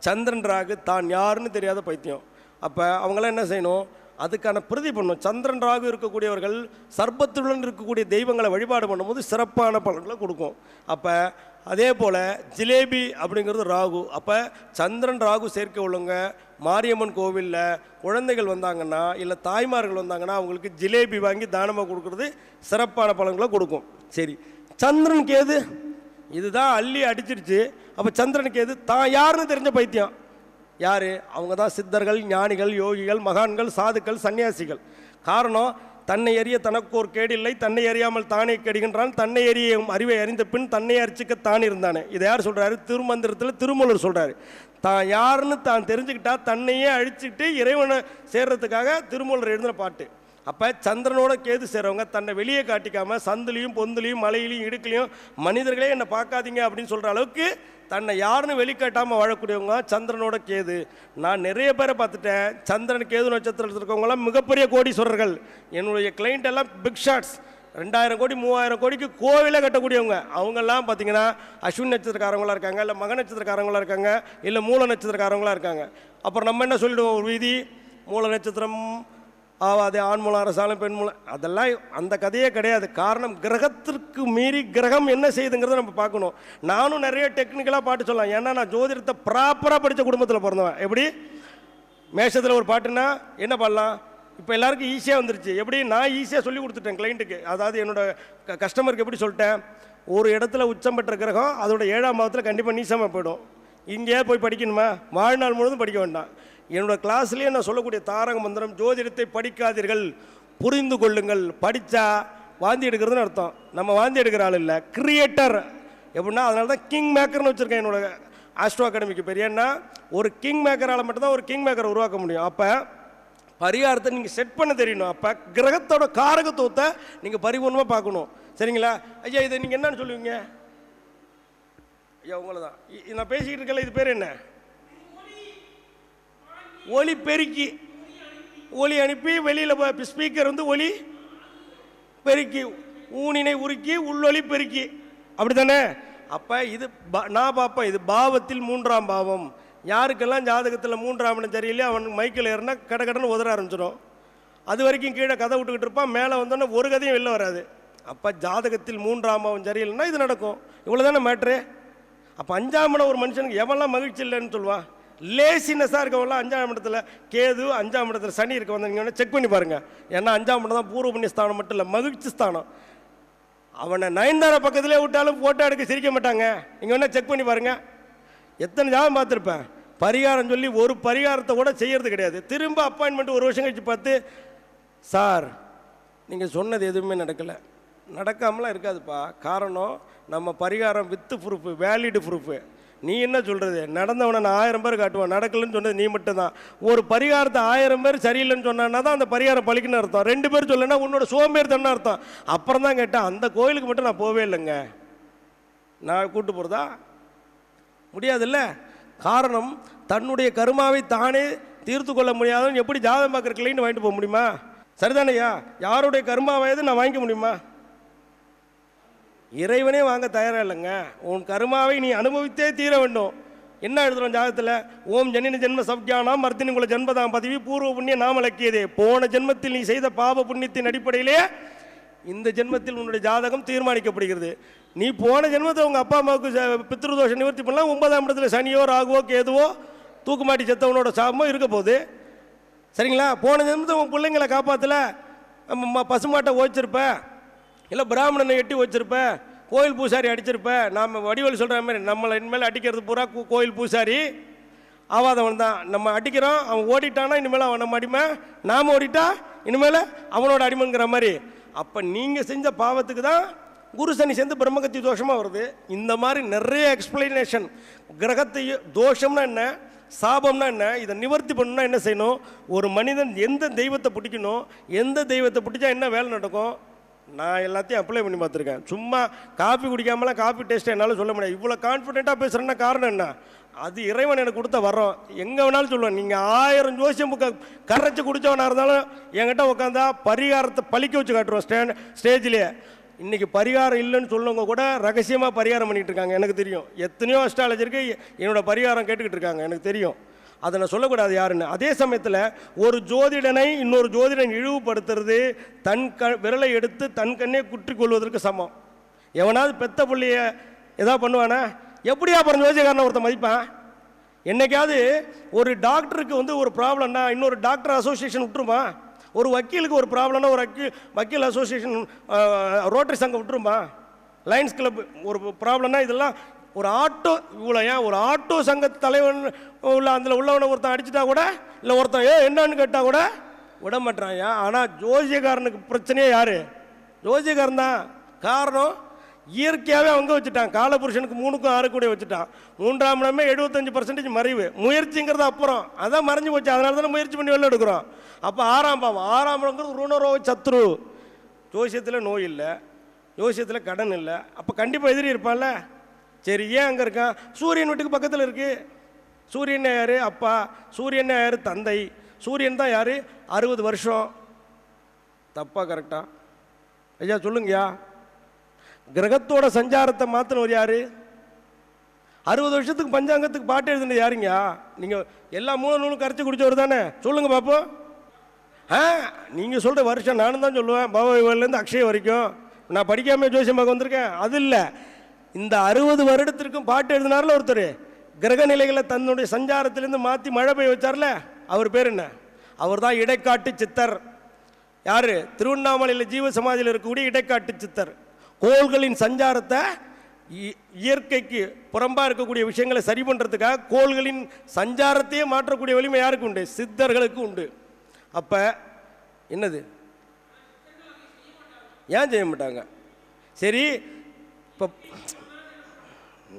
சந்திரன் ராகு தான் யாருன்னு தெரியாத பைத்தியம். அப்போ அவங்களாம் என்ன செய்யணும்? அதுக்கான பிரதி பண்ணணும். சந்திரன் ராகு இருக்கக்கூடியவர்கள் சர்பத்துடன் இருக்கக்கூடிய தெய்வங்களை வழிபாடு பண்ணும்போது சிறப்பான பலன்களை கொடுக்கும். அப்போ அதே போல் ஜிலேபி அப்படிங்கிறது ராகு. அப்போ சந்திரன் ராகு சேர்க்க உள்ளவங்க மாரியம்மன் கோவிலில் குழந்தைகள் வந்தாங்கன்னா, இல்லை தாய்மார்கள் வந்தாங்கன்னா அவங்களுக்கு ஜிலேபி வாங்கி தானமாக கொடுக்குறது சிறப்பான பலன்களை கொடுக்கும். சரி, சந்திரன் கேது இதுதான் அள்ளி அடிச்சிருச்சு. அப்போ சந்திரனுக்கு எது தான் யாருன்னு தெரிஞ்ச பைத்தியம் யார்? அவங்க தான் சித்தர்கள், ஞானிகள், யோகிகள், மகான்கள், சாதுக்கள், சன்னியாசிகள். காரணம், தன்னை அறிய தனக்கு ஒரு கேடில்லை, தன்னை அறியாமல் தானே கெடுகின்றான், தன்னை அறிய அறிவை அறிந்த பின் தன்னை அரிச்சிக்க தான் இருந்தானே. இதை யார் சொல்கிறாரு? திருமந்திரத்தில் திருமூலர் சொல்கிறாரு. தான் யாருன்னு தான் தெரிஞ்சுக்கிட்டா தன்னையே அழிச்சிட்டு இறைவனை சேர்றதுக்காக திருமூலர் எழுதின பாட்டு. அப்போ சந்திரனோட கேது சேரவங்க தன்னை வெளியே காட்டிக்காமல் சந்துலையும் பொந்துலையும் மலையிலையும் இடுக்கலையும் மனிதர்களே என்னை பார்க்காதீங்க அப்படின்னு சொல்கிற அளவுக்கு தன்னை யாருன்னு வெளிக்காட்டாமல் வாழக்கூடியவங்க சந்திரனோட கேது. நான் நிறைய பேரை பார்த்துட்டேன், சந்திரன் கேது நட்சத்திரத்தில் இருக்கவங்களாம் மிகப்பெரிய கோடீஸ்வரர்கள். என்னுடைய கிளைண்ட் எல்லாம் பிக் ஷாட்ஸ், 2000 கோடி 3000 கோடிக்கு கோவிலே கட்டக்கூடியவங்க. அவங்கெல்லாம் பார்த்தீங்கன்னா அஸ்வின் நட்சத்திரக்காரங்களாக இருக்காங்க, இல்லை மக நட்சத்திரக்காரங்களாக இருக்காங்க, இல்லை மூல நட்சத்திரக்காரங்களாக இருக்காங்க. அப்புறம் நம்ம என்ன சொல்லிடுவோம்? ஒரு விதி, மூல நட்சத்திரம் ஆவாது, ஆண் மூலம் அரசாலும் பெண் மூலம், அதெல்லாம் அந்த கதையே கிடையாது. காரணம், கிரகத்திற்கு மீறி கிரகம் என்ன செய்யுதுங்கிறத நம்ம பார்க்கணும். நானும் நிறைய டெக்னிக்கலாக பாட்டு சொல்லலாம், ஏன்னா நான் ஜோதிடத்தை ப்ராப்பராக படித்த குடும்பத்தில் பிறந்தவன். எப்படி மேஷத்தில் ஒரு பாட்டுன்னா என்ன பாடலாம்? இப்போ எல்லாருக்கும் ஈஸியாக வந்துருச்சு. எப்படி நான் ஈஸியாக சொல்லி கொடுத்துட்டேன் கிளைண்ட்டுக்கு. அதாவது என்னோடய கஸ்டமருக்கு எப்படி சொல்லிட்டேன்? ஒரு இடத்துல உச்சம் பெற்ற கிரகம் அதோட 7ஆம் பாவத்தில் கண்டிப்பாக நீசமாக போயிடும். இங்கேயே போய் படிக்கணுமா? வாழ்நாள் முழுவதும் படிக்க வேண்டாம். என்னோடய கிளாஸ்லேயே நான் சொல்லக்கூடிய தாரக மந்திரம், ஜோதிடத்தை படிக்காதீர்கள், புரிந்து கொள்ளுங்கள். படித்தா வாந்தி எடுக்கிறதுன்னு அர்த்தம். நம்ம வாந்தி எடுக்கிற ஆள் இல்லை, கிரியேட்டர். எப்படின்னா அதனால தான் கிங் மேக்கர்னு வச்சுருக்கேன் என்னோட ஆஸ்ட்ரோ அகாடமிக்கு பேர். ஏன்னா ஒரு கிங் மேக்கரால் மட்டும்தான் ஒரு கிங் மேக்கரை உருவாக்க முடியும். அப்போ பரிகாரத்தை நீங்கள் செட் பண்ண தெரியணும். அப்போ கிரகத்தோட காரகத்துவத்தை நீங்கள் பரிபூர்ணமாக பார்க்கணும். சரிங்களா? ஐயா இதை நீங்கள் என்னன்னு சொல்லுவீங்க? ஐயா உங்களை தான் நான் பேசிக்கிட்டு இருக்கல, இது பேர் என்ன? ஒலி பெருக்கி. ஒலி அனுப்பி வெளியில் ஸ்பீக்கர் வந்து ஒலி பெருக்கி, ஊனினை உருக்கி உள்ளொலி பெருக்கி, அப்படி தானே? அப்போ இது நான் பார்ப்பேன், இது பாவத்தில் 3ஆம் பாவம். யாருக்கெல்லாம் ஜாதகத்தில் 3ஆம் இடம் சரியில்லையே அவன் மைக்கில் ஏறினா கடன்னு உதற ஆரம்பிச்சிடும். அது வரைக்கும் கீழே கதை விட்டுக்கிட்டு இருப்பான், மேலே வந்தோன்னே ஒரு கதையும் வெளில வராது. அப்போ ஜாதகத்தில் 3ஆம் பாவம் சரியில்லைன்னா இது நடக்கும். இவ்வளோ தானே மேட்ரு. அப்போ 5ஆம் இடம் ஒரு மனுஷனுக்கு எவெல்லாம் மகிழ்ச்சி இல்லைன்னு சொல்லுவான்? லேசினஸாக இருக்கவங்களாம் 5ஆம் இடத்துல கேது, 5ஆம் இடத்துல சனி இருக்க வந்தீங்கன்னா செக் பண்ணி பாருங்கள். ஏன்னா 5ஆம் இடம் தான் பூர்வ புண்ணிய ஸ்தானம் மட்டும் இல்லை, மகிழ்ச்சி ஸ்தானம். அவனை நயன்தாரா பக்கத்திலே விட்டாலும் ஃபோட்டோ எடுக்க சிரிக்க மாட்டாங்க. நீங்கள் வேணால் செக் பண்ணி பாருங்கள். எத்தனை ஜாதகம் பார்த்துருப்பேன், பரிகாரம் சொல்லி ஒரு பரிகாரத்தை கூட செய்கிறது கிடையாது. திரும்ப அப்பாயின்மெண்ட் ஒரு வருஷம் கழிச்சு பார்த்து, சார் நீங்கள் சொன்னது எதுவுமே நடக்கலை. நடக்காமலாம் இருக்காதுப்பா. காரணம், நம்ம பரிகாரம் வித்து ப்ரூஃபு, வேலிடு ப்ரூஃபு. நீ என்ன சொல்கிறது? நடந்தவனை நான் 1000 பேர் காட்டுவான், நடக்கலன்னு சொன்னது நீ மட்டும்தான். ஒரு பரிகாரத்தை 1000 பேர் சரியில்லைன்னு சொன்னான்னா தான் அந்த பரிகாரம் பழிக்குன்னு அர்த்தம். 2 பேர் சொல்லலைன்னா உன்னோட சோம்பேறி தானே அர்த்தம். அப்புறம் தான் கேட்டேன், அந்த கோயிலுக்கு மட்டும் நான் போவே இல்லைங்க, நான் கூப்பிட்டு போகிறதா முடியாதுல்ல. காரணம், தன்னுடைய கருமாவை தானே தீர்த்து கொள்ள முடியாதுன்னு எப்படி ஜாதகம் பார்க்குற கிளைண்ட் வாங்கிட்டு போக முடியுமா? சரிதானையா? யாருடைய கருமாவாயது நான் வாங்கிக்க முடியுமா? இறைவனே வாங்க தயாராக இல்லைங்க. உன் கருமாவை நீ அனுபவித்தே தீர வேண்டும். என்ன எழுதுகிறோம் ஜாதகத்தில்? ஓம் ஜனின ஜென்ம சப்ஜானாம் மர்த்தினி குல ஜென்மதாம் பதிவி பூர்வ புண்ணிய நாமலக்கியதே. போன ஜென்மத்தில் நீ செய்த பாவ புண்ணியத்தின் அடிப்படையிலே இந்த ஜென்மத்தில் உன்னுடைய ஜாதகம் தீர்மானிக்கப்படுகிறது. நீ போன ஜென்மத்தை உங்கள் அப்பா அம்மாவுக்கு பித்ருதோஷம் நிவர்த்தி பண்ணலாம். 9ஆம் இடத்துல சனியோ ராகுவோ கேதுவோ தூக்குமாட்டி செத்தவனோட சாபமோ இருக்க போகுது. சரிங்களா? போன ஜென்மத்தை உங்கள் பிள்ளைங்களை காப்பாற்றல, பசுமாட்டை ஓச்சிருப்ப, இல்லை பிராமணனை எட்டி வச்சிருப்ப, கோயில் பூசாரி அடிச்சிருப்ப. நாம் வடிவேல் சொல்கிற மாதிரி நம்மளை இனிமேல் அடிக்கிறது பூரா கோயில் பூசாரி ஆவாதவன் தான். நம்ம அடிக்கிறோம், அவன் ஓடிட்டானா இனிமேல் அவன் நம்ம அடிமை, நாம் ஓடிட்டா இனிமேல் அவனோட அடிமைங்கிற மாதிரி. அப்போ நீங்கள் செஞ்ச பாவத்துக்கு தான் குரு சனி சேர்ந்து பிரம்மகத்தி தோஷமாக வருது. இந்த மாதிரி நிறைய எக்ஸ்பிளனேஷன். கிரகத்தை தோஷம்னா என்ன, சாபம்னா என்ன, இதை நிவர்த்தி பண்ணணும்னா என்ன செய்யணும், ஒரு மனிதன் எந்த தெய்வத்தை பிடிக்கணும், எந்த தெய்வத்தை பிடிச்சா என்ன வேலை நடக்கும், நான் எல்லாத்தையும் அப்ளை பண்ணி பார்த்துருக்கேன். சும்மா காஃபி குடிக்காமலாம் காஃபி டேஸ்ட்டை என்னால் சொல்ல முடியாது. இவ்வளோ கான்ஃபிடென்ட்டாக பேசுகிறேன்னா காரணம் என்ன, அது இறைவன் எனக்கு கொடுத்த வரோம். எங்கே வேணாலும் சொல்லுவேன். நீங்கள் 1000 ஜோசியம் புக்கை கரைச்சி குடித்தவனாக இருந்தாலும் என்கிட்ட உட்காந்தா பரிகாரத்தை பழிக்க வச்சு காட்டுருவோம் ஸ்டேஜ்லேயே. இன்றைக்கி பரிகாரம் இல்லைன்னு சொல்லவங்க கூட ரகசியமாக பரிகாரம் பண்ணிகிட்டு இருக்காங்க. எனக்கு தெரியும். எத்தனையோ அஸ்ட்ராலஜருக்கு என்னோடய பரிகாரம் கேட்டுக்கிட்டு இருக்காங்க. எனக்கு தெரியும். அதை நான் சொல்லக்கூடாது யாருன்னு. அதே சமயத்தில் ஒரு ஜோதிடனை இன்னொரு ஜோதிடன் இழிவுபடுத்துறது தன் விரலை எடுத்து தன் கண்ணே குற்றி கொள்வதற்கு சமம். எவனாவது பெத்த பிள்ளைய எதா பண்ணுவானா? எப்படியா அப்புறம் ஜோதிகாரனை ஒருத்தன் மதிப்பான்? என்னைக்காவது ஒரு டாக்டருக்கு ஒரு ப்ராப்ளம்னா இன்னொரு டாக்டர் அசோசியேஷன் விட்டுருமா? ஒரு வக்கீலுக்கு ஒரு ப்ராப்ளம்னா ஒரு வக்கீல் அசோசியேஷன் ரோட்டரி சங்கம் விட்டுருமா? லயன்ஸ் கிளப் ஒரு ப்ராப்ளம்னா இதெல்லாம் ஒரு ஆட்டோ இவ்வளோ ஏன் ஒரு ஆட்டோ சங்கத்து தலைவன் உள்ள அதில் உள்ளவனை ஒருத்தன் அடிச்சுட்டா கூட, இல்லை ஒருத்தன் என்னன்னு கேட்டால் கூட விட மாட்டான். ஏன்? ஆனால் ஜோசியக்காரனுக்கு பிரச்சனையே யார்? ஜோசியக்காரன் தான். காரணம் இயற்கையாகவே அவங்க வச்சுட்டான். காலபுருஷனுக்கு 3க்கும் 6 கூட வச்சுட்டான். 3ஆம் இடமே 75% மறைவு. முயற்சிங்கிறது அப்புறம் அதான் மறைஞ்சு போச்சு. அதனால தானே முயற்சி பண்ணி வெளில எடுக்கிறோம். அப்போ 6ஆம் பாவம், 6ஆம் இடங்கிறது ருணரோக சத்ரு. ஜோசியத்தில் நோய் இல்லை, ஜோசியத்தில் கடன் இல்லை, அப்போ கண்டிப்பாக எதிரி இருப்பான்ல. சரி, ஏன் அங்கே இருக்கான்? சூரியன் வீட்டுக்கு பக்கத்தில் இருக்குது. சூரியன் யார்? அப்பா. சூரியன் யார்? தந்தை. சூரியன் தான் யார்? 60 வருஷம். தப்பா கரெக்டா ஐயா சொல்லுங்கய்யா? கிரகத்தோட சஞ்சாரத்தை மாற்றினவர் யார்? 60 வருஷத்துக்கு பஞ்சாங்கத்துக்கு பாட்டு எழுதுனது யாருங்கயா? நீங்கள் எல்லா மூல நூலும் கரைச்சி குடிச்சவர் தானே? சொல்லுங்க பார்ப்போம். நீங்கள் சொல்கிற வருஷம் நானும் தான் சொல்லுவேன். பவலேருந்து அக்ஷய வரைக்கும் நான் படிக்காமல் ஜோசியம் பார்க்க வந்திருக்கேன். அது இல்லை, இந்த 60 வருடத்திற்கும் பாட்டு எழுதினார்ல ஒருத்தர். கிரக நிலைகளை தன்னுடைய சஞ்சாரத்திலேருந்து மாற்றி மழை பெய்ய வச்சார்ல, அவர் பேர் என்ன? அவர் தான் இடைக்காட்டு சித்தர். யார்? திருவண்ணாமலையில் ஜீவ சமாதியில் இருக்கக்கூடிய இடைக்காட்டு சித்தர். கோள்களின் சஞ்சாரத்தை இயற்கைக்கு புறம்பாக இருக்கக்கூடிய விஷயங்களை சரி பண்ணுறதுக்காக கோள்களின் சஞ்சாரத்தையே மாற்றக்கூடிய வலிமை யாருக்கு உண்டு? சித்தர்களுக்கு உண்டு. அப்போ என்னது ஏன் செய்ய மாட்டாங்க? சரி, இப்போ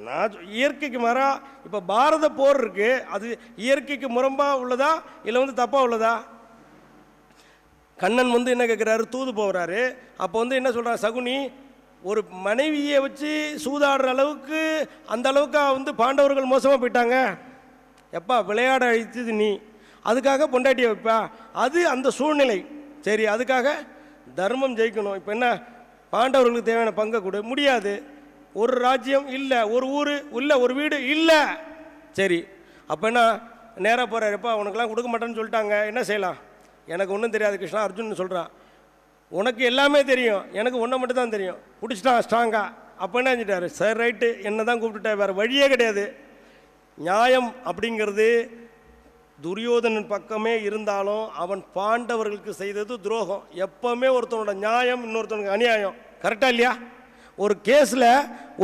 நான் இயற்கைக்கு மாறா இப்போ பாரத போர் இருக்கு, அது இயற்கைக்கு முரம்பாக உள்ளதா இல்லை தப்பாக உள்ளதா? கண்ணன் என்ன கேட்குறாரு? தூது போகிறாரு. அப்போ என்ன சொல்கிறார்? சகுனி ஒரு மனைவியை வச்சு சூதாடுற அளவுக்கு அந்த அளவுக்கு பாண்டவர்கள் மோசமாக போயிட்டாங்க. எப்பா விளையாட அழித்தது நீ, அதுக்காக பொண்டாட்டியை வைப்பா, அது அந்த சூழ்நிலை. சரி, அதுக்காக தர்மம் ஜெயிக்கணும். இப்போ என்ன, பாண்டவர்களுக்கு தேவையான பங்கை கொடு. முடியாது. ஒரு ராஜ்யம் இல்லை, ஒரு ஊர் இல்லை, ஒரு வீடு இல்லை. சரி, அப்போ என்ன நேராக போகிறார். எப்பா உனக்கெல்லாம் கொடுக்க மாட்டேன்னு சொல்லிட்டாங்க, என்ன செய்யலாம்? எனக்கு ஒன்றும் தெரியாது கிருஷ்ணா. அர்ஜுன் சொல்கிறான், உனக்கு எல்லாமே தெரியும், எனக்கு ஒன்றை மட்டும் தான் தெரியும். பிடிச்சிட்டான் ஸ்ட்ராங்காக. அப்போ என்ன செஞ்சிட்டாரு? சரி ரைட்டு, என்ன தான் கூப்பிட்டுட்டேன், வேறு வழியே கிடையாது. நியாயம் அப்படிங்கிறது துரியோதனன் பக்கமே இருந்தாலும் அவன் பாண்டவர்களுக்கு செய்தது துரோகம். எப்போவுமே ஒருத்தனோட நியாயம் இன்னொருத்தனுக்கு அநியாயம். கரெக்டாக இல்லையா? ஒரு கேஸில்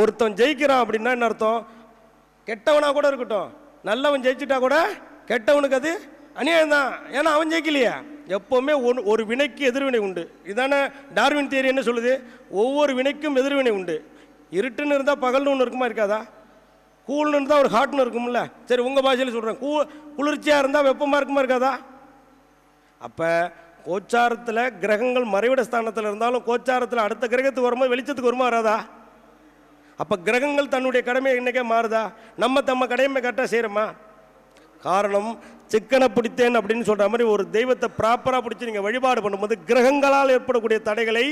ஒருத்தன் ஜெயிக்கிறான் அப்படின்னா என்ன அர்த்தம்? கெட்டவனாக கூட இருக்கட்டும், நல்லவன் ஜெயிச்சுட்டா கூட கெட்டவனுக்கு அது அநியாயம் தான். ஏன்னா அவன் ஜெயிக்கலையா? எப்போவுமே ஒரு வினைக்கு எதிர்வினை உண்டு. இதானே டார்வின் தியரி என்ன சொல்லுது? ஒவ்வொரு வினைக்கும் எதிர்வினை உண்டு. இருட்டுன்னு இருந்தால் பகல்னு ஒன்று இருக்குமா இருக்காதா? கூல்னு இருந்தால் ஒரு ஹாட்னு இருக்கும்ல. சரி, உங்கள் பாஷையில் சொல்கிறேன், குளிர்ச்சியாக இருந்தால் வெப்பமாக இருக்குமா இருக்காதா? அப்போ கோச்சாரத்தில் கிரகங்கள் மறைவிட ஸ்தானத்தில் இருந்தாலும் கோச்சாரத்தில் அடுத்த கிரகத்துக்கு வரும்போது வெளிச்சத்துக்கு வருமா வராதா? அப்போ கிரகங்கள் தன்னுடைய கடமையை இன்றைக்கே மாறுதா? நம்ம கடமை கரெக்டாக செய்கிறோமா? காரணம், சிக்கனை பிடித்தேன் அப்படின்னு சொல்கிற மாதிரி ஒரு தெய்வத்தை ப்ராப்பராக பிடிச்சி நீங்கள் வழிபாடு பண்ணும்போது கிரகங்களால் ஏற்படக்கூடிய தடைகளை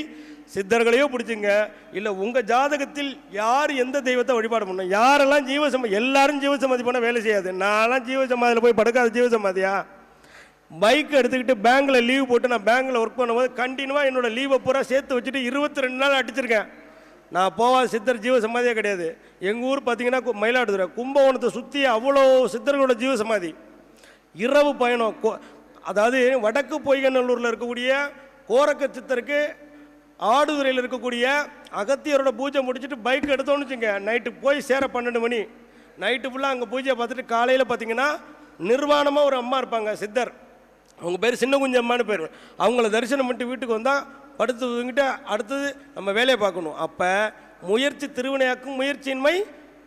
சித்தர்களையோ பிடிச்சிங்க. இல்லை உங்கள் ஜாதகத்தில் யார் எந்த தெய்வத்தை வழிபாடு பண்ணணும், யாரெல்லாம் எல்லாரும் ஜீவசமாதி பண்ண வேலை செய்யாது. நான்லாம் ஜீவசமாதியில் போய் படுக்காத ஜீவசமாதியா? பைக் எடுத்துக்கிட்டு பேங்க்கில் லீவ் போட்டு நான் பேங்க்கில் ஒர்க் பண்ணும்போது கண்டினியூவாக என்னோடய லீவை பூரா சேர்த்து வச்சுட்டு 22 நாள் அடிச்சிருக்கேன். நான் போகாத சித்தர் ஜீவ சமாதியே கிடையாது. எங்கள் ஊர் பார்த்தீங்கன்னா மயிலாடுதுறை கும்பகோணத்தை சுற்றி அவ்வளோ சித்தர்களோட ஜீவ சமாதி. இரவு பயணம், அதாவது வடக்கு பொய்கநல்லூரில் இருக்கக்கூடிய கோரக்க சித்தருக்கு ஆடுதுறையில் இருக்கக்கூடிய அகத்தியரோட பூஜை முடிச்சுட்டு பைக் எடுத்தோன்னு வச்சுங்க, நைட்டு போய் சேர 12 மணி. நைட்டு ஃபுல்லாக அங்கே பூஜையை பார்த்துட்டு காலையில் பார்த்தீங்கன்னா நிர்வாணமாக ஒரு அம்மா இருப்பாங்க சித்தர். அவங்க பேர் சின்ன குஞ்சு அம்மானு பேர். அவங்கள தரிசனம் பண்ணிட்டு வீட்டுக்கு வந்தால் படுத்து தூங்கிட்டு அடுத்தது நம்ம வேலையை பார்க்கணும். அப்போ முயற்சி திருவினையாக்கும், முயற்சியின்மை